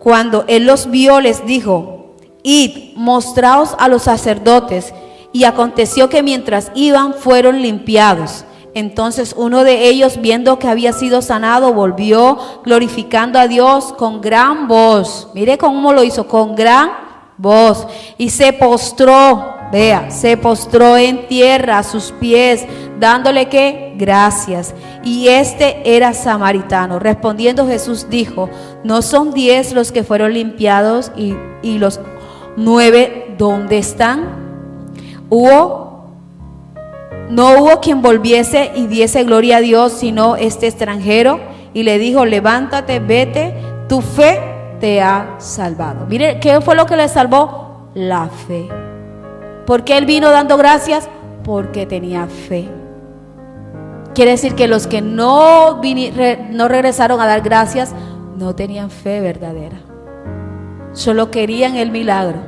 Cuando él los vio, les dijo, id, mostraos a los sacerdotes. Y aconteció que mientras iban, fueron limpiados. Entonces uno de ellos, viendo que había sido sanado, volvió glorificando a Dios con gran voz. Mire cómo lo hizo, con gran voz. Y se postró Vea, se postró en tierra a sus pies, dándole ¿qué? Gracias. Y este era samaritano. Respondiendo Jesús dijo: ¿no son 10 los que fueron limpiados y los 9 dónde están? No hubo quien volviese y diese gloria a Dios, sino este extranjero. Y le dijo: levántate, vete, tu fe te ha salvado. Mire, ¿qué fue lo que le salvó? La fe. ¿Por qué él vino dando gracias? Porque tenía fe. Quiere decir que los que no regresaron a dar gracias no tenían fe verdadera. Solo querían el milagro,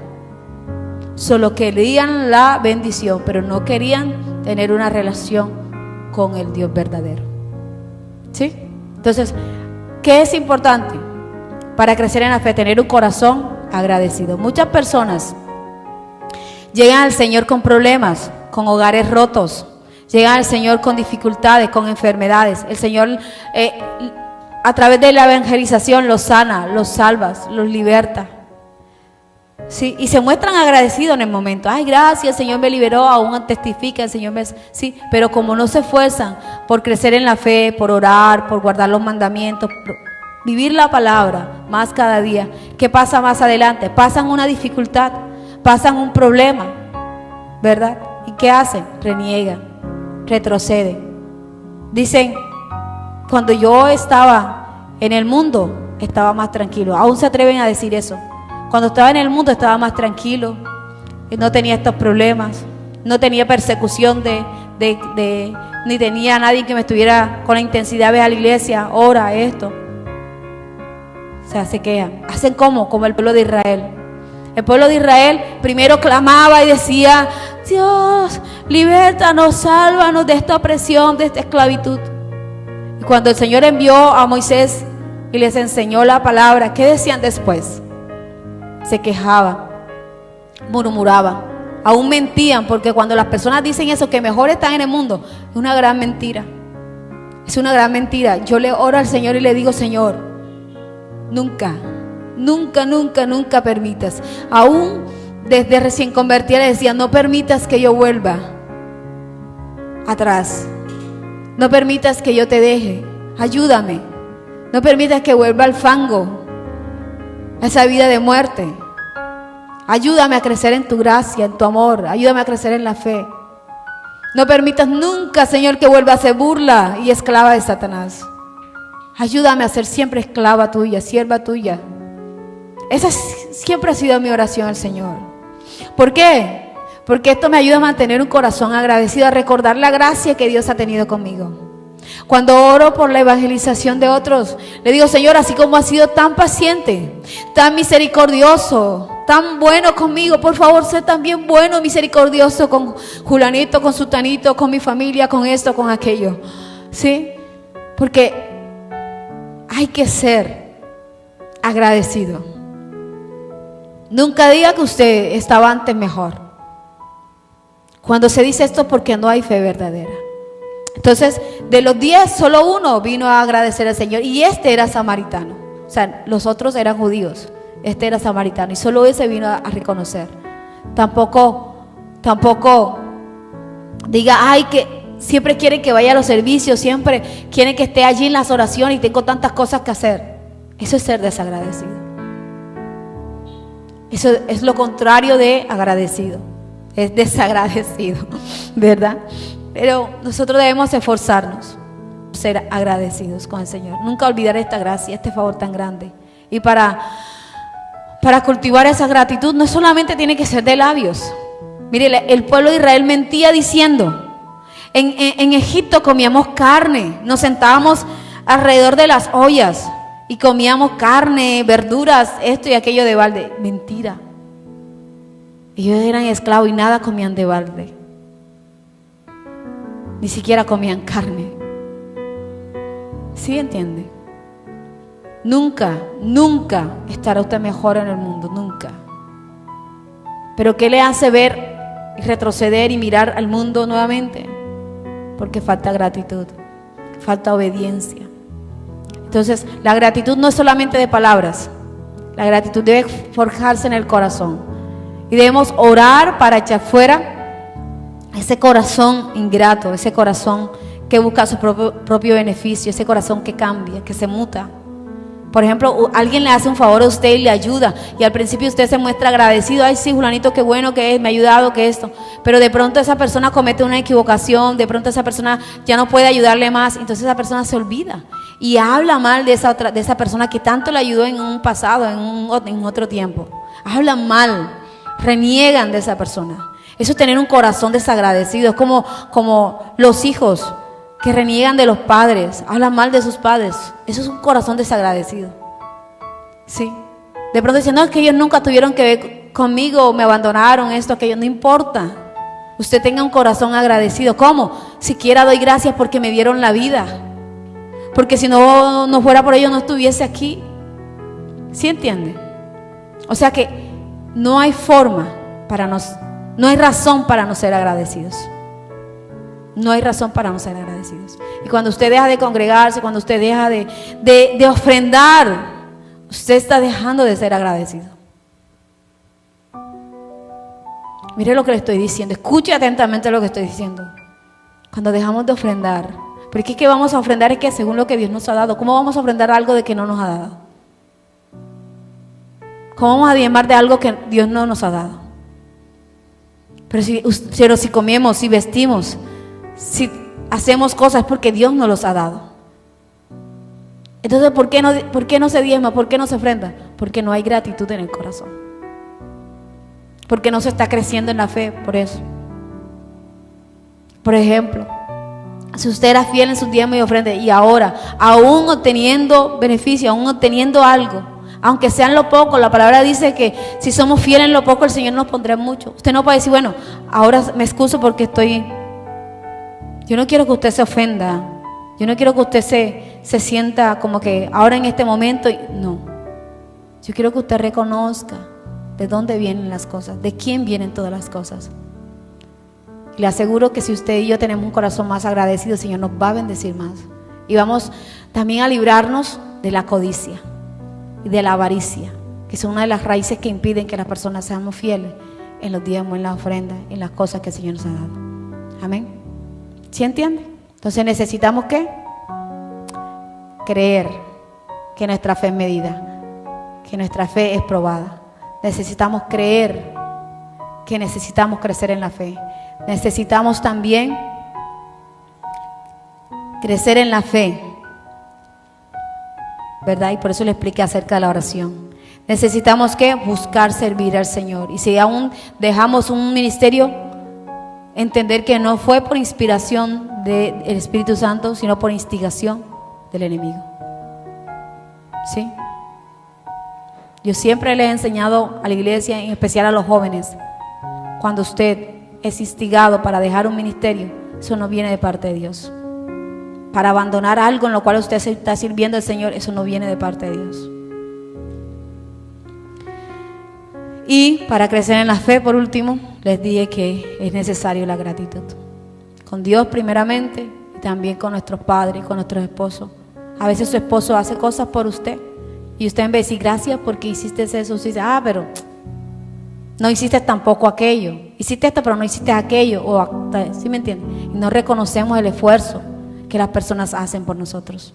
solo querían la bendición, pero no querían tener una relación con el Dios verdadero. ¿Sí? Entonces, ¿qué es importante para crecer en la fe? Tener un corazón agradecido. Muchas personas llegan al Señor con problemas, con hogares rotos. Llegan al Señor con dificultades, con enfermedades. El Señor a través de la evangelización los sana, los salva, los liberta. Sí, y se muestran agradecidos en el momento. Ay, gracias, el Señor me liberó, aún testifica, el Señor me... Sí, pero como no se esfuerzan por crecer en la fe, por orar, por guardar los mandamientos, por vivir la palabra más cada día, ¿qué pasa más adelante? Pasan una dificultad, pasan un problema, ¿verdad? ¿Y qué hacen? Reniegan, retroceden. Dicen: cuando yo estaba en el mundo, estaba más tranquilo. Aún se atreven a decir eso. Cuando estaba en el mundo estaba más tranquilo, no tenía estos problemas, no tenía persecución ni tenía a nadie que me estuviera con la intensidad de a la iglesia, ora esto. O sea, se quejan. Hacen como el pueblo de Israel. El pueblo de Israel primero clamaba y decía: Dios, libértanos, sálvanos de esta opresión, de esta esclavitud. Y cuando el Señor envió a Moisés y les enseñó la palabra, ¿qué decían después? Se quejaban, murmuraban, aún mentían, porque cuando las personas dicen eso, que mejor están en el mundo, es una gran mentira. Es una gran mentira. Yo le oro al Señor y le digo: Señor, nunca permitas. Aún desde recién convertida le decía: no permitas que yo vuelva atrás, no permitas que yo te deje, ayúdame, no permitas que vuelva al fango, a esa vida de muerte. Ayúdame a crecer en tu gracia, en tu amor, ayúdame a crecer en la fe. No permitas nunca, Señor, que vuelva a ser burla y esclava de Satanás. Ayúdame a ser siempre esclava tuya, sierva tuya. Esa siempre ha sido mi oración al Señor. ¿Por qué? Porque esto me ayuda a mantener un corazón agradecido, a recordar la gracia que Dios ha tenido conmigo. Cuando oro por la evangelización de otros, le digo: Señor, así como has sido tan paciente, tan misericordioso, tan bueno conmigo, por favor, sé también bueno, misericordioso con Julanito, con Sutanito, con mi familia, con esto, con aquello. ¿Sí? Porque hay que ser agradecido. Nunca diga que usted estaba antes mejor. Cuando se dice esto, porque no hay fe verdadera. Entonces, de los 10, solo uno vino a agradecer al Señor, y este era samaritano. O sea, los otros eran judíos, este era samaritano, y solo ese vino a reconocer. Tampoco diga: ay, que siempre quieren que vaya a los servicios, siempre quieren que esté allí en las oraciones y tengo tantas cosas que hacer. Eso es ser desagradecido. Eso es lo contrario de agradecido, es desagradecido, ¿verdad? Pero nosotros debemos esforzarnos, ser agradecidos con el Señor. Nunca olvidar esta gracia, este favor tan grande. Y para cultivar esa gratitud no solamente tiene que ser de labios. Mire, el pueblo de Israel mentía diciendo: en Egipto comíamos carne, nos sentábamos alrededor de las ollas y comíamos carne, verduras, esto y aquello de balde. Mentira. Ellos eran esclavos y nada comían de balde. Ni siquiera comían carne. ¿Sí entiende? Nunca estará usted mejor en el mundo, nunca. Pero ¿qué le hace ver y retroceder y mirar al mundo nuevamente? Porque falta gratitud, falta obediencia. Entonces, la gratitud no es solamente de palabras. La gratitud debe forjarse en el corazón. Y debemos orar para echar fuera ese corazón ingrato, ese corazón que busca su propio beneficio, ese corazón que cambia, que se muta. Por ejemplo, alguien le hace un favor a usted y le ayuda, y al principio usted se muestra agradecido. Ay, sí, fulanito, qué bueno que es, me ha ayudado, que esto. Pero de pronto esa persona comete una equivocación, de pronto esa persona ya no puede ayudarle más, entonces esa persona se olvida y habla mal de esa persona que tanto le ayudó en un pasado, en otro tiempo. Hablan mal, reniegan de esa persona. Eso es tener un corazón desagradecido. Es como los hijos que reniegan de los padres, hablan mal de sus padres. Eso es un corazón desagradecido. Sí. De pronto dicen, no, es que ellos nunca tuvieron que ver conmigo, me abandonaron, esto, aquello. No importa. Usted tenga un corazón agradecido. ¿Cómo? Siquiera doy gracias porque me dieron la vida. Porque si no fuera por ellos, no estuviese aquí. ¿Sí entiende? O sea que no hay forma no hay razón para no ser agradecidos. No hay razón para no ser agradecidos. Y cuando usted deja de congregarse, cuando usted deja de ofrendar, usted está dejando de ser agradecido. Mire lo que le estoy diciendo. Escuche atentamente lo que estoy diciendo. Cuando dejamos de ofrendar, porque es que vamos a ofrendar es que según lo que Dios nos ha dado. ¿Cómo vamos a ofrendar algo de que no nos ha dado? ¿Cómo vamos a diezmar de algo que Dios no nos ha dado? Pero si comemos, si vestimos, si hacemos cosas, es porque Dios nos los ha dado. Entonces, ¿por qué no se diezma? ¿Por qué no se ofrenda? Porque no hay gratitud en el corazón. Porque no se está creciendo en la fe, por eso. Por ejemplo, si usted era fiel en sus diezmos y ofrendas y ahora, aún obteniendo beneficio, aún obteniendo algo, aunque sea en lo poco, la palabra dice que si somos fieles en lo poco, el Señor nos pondrá mucho. Usted no puede decir, bueno, ahora me excuso porque yo no quiero que usted se ofenda. Yo no quiero que usted se sienta como que ahora en este momento, no. Yo quiero que usted reconozca de dónde vienen las cosas, de quién vienen todas las cosas. Le aseguro que si usted y yo tenemos un corazón más agradecido, el Señor nos va a bendecir más. Y vamos también a librarnos de la codicia y de la avaricia, que son una de las raíces que impiden que las personas seamos fieles en los diezmos, en las ofrendas, en las cosas que el Señor nos ha dado. Amén. ¿Sí entiende? Entonces necesitamos ¿qué? Creer que nuestra fe es medida, que nuestra fe es probada. Necesitamos creer que necesitamos crecer en la fe. Necesitamos también crecer en la fe, ¿verdad? Y por eso le expliqué acerca de la oración. Necesitamos ¿qué? Buscar servir al Señor. Y si aún dejamos un ministerio, entender que no fue por inspiración del Espíritu Santo, sino por instigación del enemigo. ¿Sí? Yo siempre les he enseñado a la iglesia, en especial a los jóvenes, cuando usted es instigado para dejar un ministerio, eso no viene de parte de Dios. Para abandonar algo en lo cual usted se está sirviendo al Señor, eso no viene de parte de Dios. Y para crecer en la fe, por último, les dije que es necesario la gratitud. Con Dios primeramente y también con nuestros padres, con nuestros esposos. A veces su esposo hace cosas por usted y usted en vez de decir gracias porque hiciste eso, usted dice, pero no hiciste tampoco aquello. Hiciste esto pero no hiciste aquello. ¿Sí me entiende? Y no reconocemos el esfuerzo que las personas hacen por nosotros.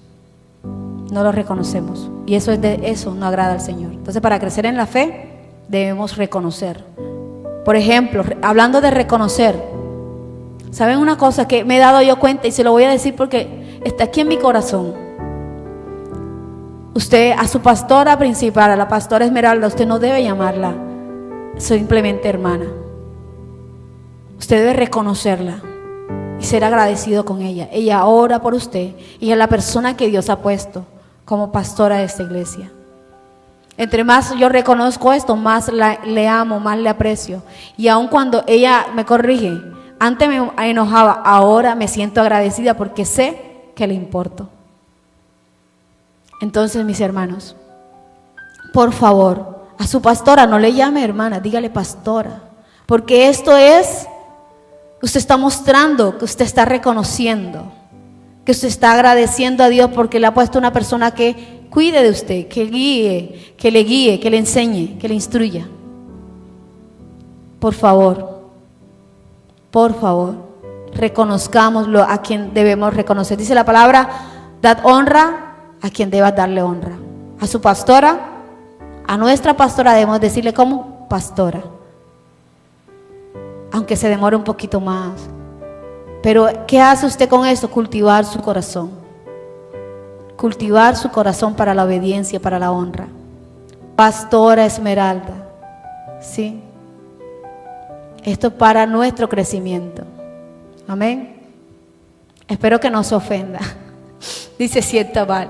No lo reconocemos. Y eso no agrada al Señor. Entonces, para crecer en la fe, debemos reconocer. Por ejemplo, hablando de reconocer, ¿saben una cosa que me he dado yo cuenta? Y se lo voy a decir porque está aquí en mi corazón. Usted, a su pastora principal, a la pastora Esmeralda, usted no debe llamarla simplemente hermana. Usted debe reconocerla y ser agradecido con ella. Ella ora por usted y es la persona que Dios ha puesto como pastora de esta iglesia. Entre más yo reconozco esto, más le amo, más le aprecio. Y aun cuando ella me corrige, antes me enojaba, ahora me siento agradecida porque sé que le importo. Entonces, mis hermanos, por favor, a su pastora no le llame hermana, dígale pastora. Porque esto es, usted está mostrando que usted está reconociendo, que usted está agradeciendo a Dios porque le ha puesto una persona que cuide de usted, que le guíe, que le enseñe, que le instruya. por favor, reconozcámoslo a quien debemos reconocer. Dice la palabra, dad honra a quien debas darle honra. A su pastora, a nuestra pastora debemos decirle como pastora. Aunque se demore un poquito más. Pero ¿qué hace usted con esto? Cultivar su corazón. Cultivar su corazón para la obediencia, para la honra. Pastora Esmeralda, ¿sí? Esto para nuestro crecimiento. Amén. Espero que no se ofenda. Dice cierta Val,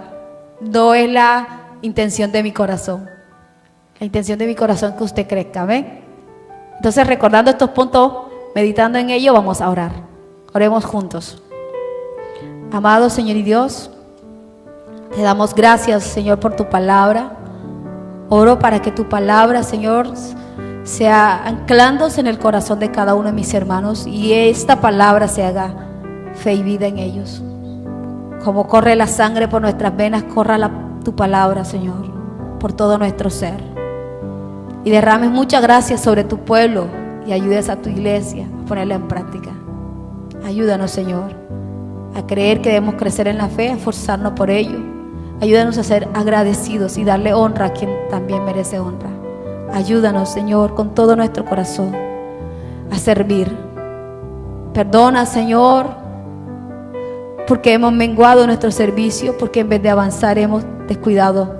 no es la intención de mi corazón. La intención de mi corazón es que usted crezca. Amén. Entonces, recordando estos puntos, meditando en ello, vamos a orar. Oremos juntos. Amado Señor y Dios, te damos gracias, Señor, por tu palabra. Oro para que tu palabra, Señor, sea anclándose en el corazón de cada uno de mis hermanos y esta palabra se haga fe y vida en ellos. Como corre la sangre por nuestras venas, corra tu palabra, Señor, por todo nuestro ser. Y derrames mucha gracia sobre tu pueblo y ayudes a tu iglesia a ponerla en práctica. Ayúdanos, Señor, a creer que debemos crecer en la fe, a esforzarnos por ello. Ayúdanos a ser agradecidos y darle honra a quien también merece honra. Ayúdanos, Señor, con todo nuestro corazón a servir. Perdona, Señor, porque hemos menguado nuestro servicio, porque en vez de avanzar hemos descuidado.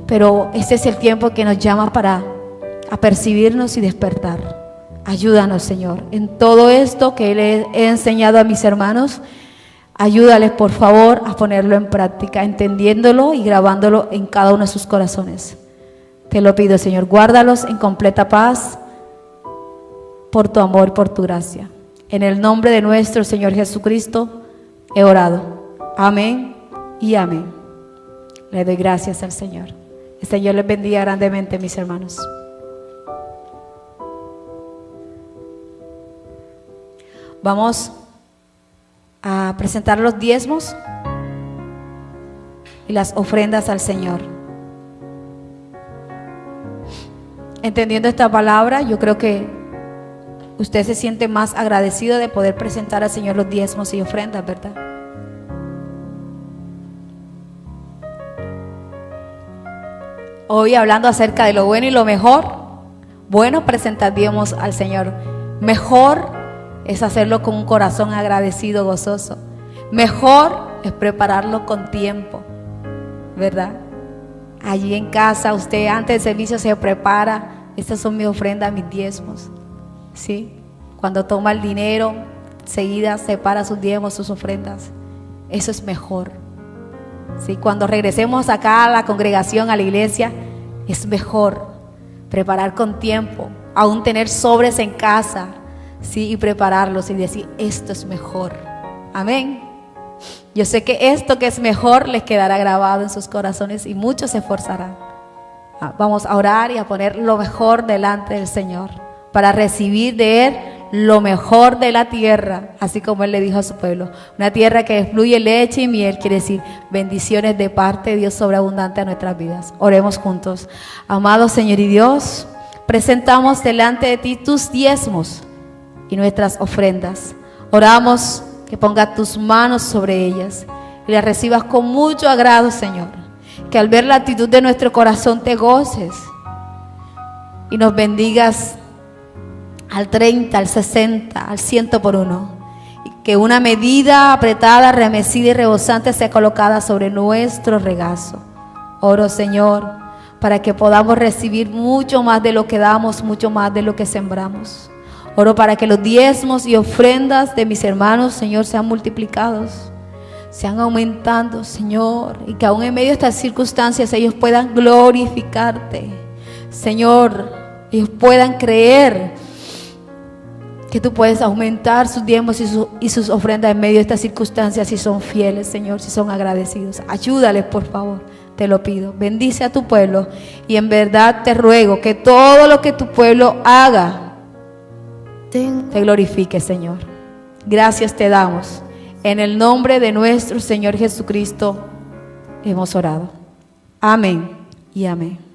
Pero ese es el tiempo que nos llama para apercibirnos y despertar. Ayúdanos, Señor, en todo esto que le he enseñado a mis hermanos. Ayúdales, por favor, a ponerlo en práctica, entendiéndolo y grabándolo en cada uno de sus corazones. Te lo pido, Señor, guárdalos en completa paz por tu amor y por tu gracia. En el nombre de nuestro Señor Jesucristo he orado. Amén y amén. Le doy gracias al Señor. El Señor les bendiga grandemente, mis hermanos. Vamos a presentar los diezmos y las ofrendas al Señor. Entendiendo esta palabra, yo creo que usted se siente más agradecido de poder presentar al Señor los diezmos y ofrendas, ¿verdad? Hoy hablando acerca de lo bueno y lo mejor, bueno, presentar diezmos al Señor. Mejor es hacerlo con un corazón agradecido, gozoso. Mejor es prepararlo con tiempo, ¿verdad? Allí en casa, usted antes del servicio se prepara. Estas son mis ofrendas, mis diezmos, ¿sí? Cuando toma el dinero, enseguida separa sus diezmos, sus ofrendas. Eso es mejor, ¿sí? Cuando regresemos acá a la congregación, a la iglesia, es mejor preparar con tiempo, aún tener sobres en casa, ¿sí? Y prepararlos y decir, esto es mejor. Amén. Yo sé que esto que es mejor les quedará grabado en sus corazones y muchos se esforzarán. Vamos a orar y a poner lo mejor delante del Señor para recibir de Él lo mejor de la tierra, así como Él le dijo a su pueblo. Una tierra que fluye leche y miel, quiere decir bendiciones de parte de Dios sobreabundante a nuestras vidas. Oremos juntos. Amado Señor y Dios, presentamos delante de ti tus diezmos y nuestras ofrendas. Oramos que pongas tus manos sobre ellas y las recibas con mucho agrado, Señor. Que al ver la actitud de nuestro corazón te goces y nos bendigas al 30, al 60, al 100 por uno. Y que una medida apretada, remecida y rebosante sea colocada sobre nuestro regazo. Oro, Señor, para que podamos recibir mucho más de lo que damos, mucho más de lo que sembramos. Oro para que los diezmos y ofrendas de mis hermanos, Señor, sean multiplicados, sean aumentando, Señor, y que aún en medio de estas circunstancias ellos puedan glorificarte, Señor, ellos puedan creer que tú puedes aumentar sus diezmos y sus ofrendas en medio de estas circunstancias si son fieles, Señor, si son agradecidos. Ayúdales, por favor, te lo pido. Bendice a tu pueblo y en verdad te ruego que todo lo que tu pueblo haga te glorifique, Señor. Gracias te damos. En el nombre de nuestro Señor Jesucristo hemos orado. Amén y amén.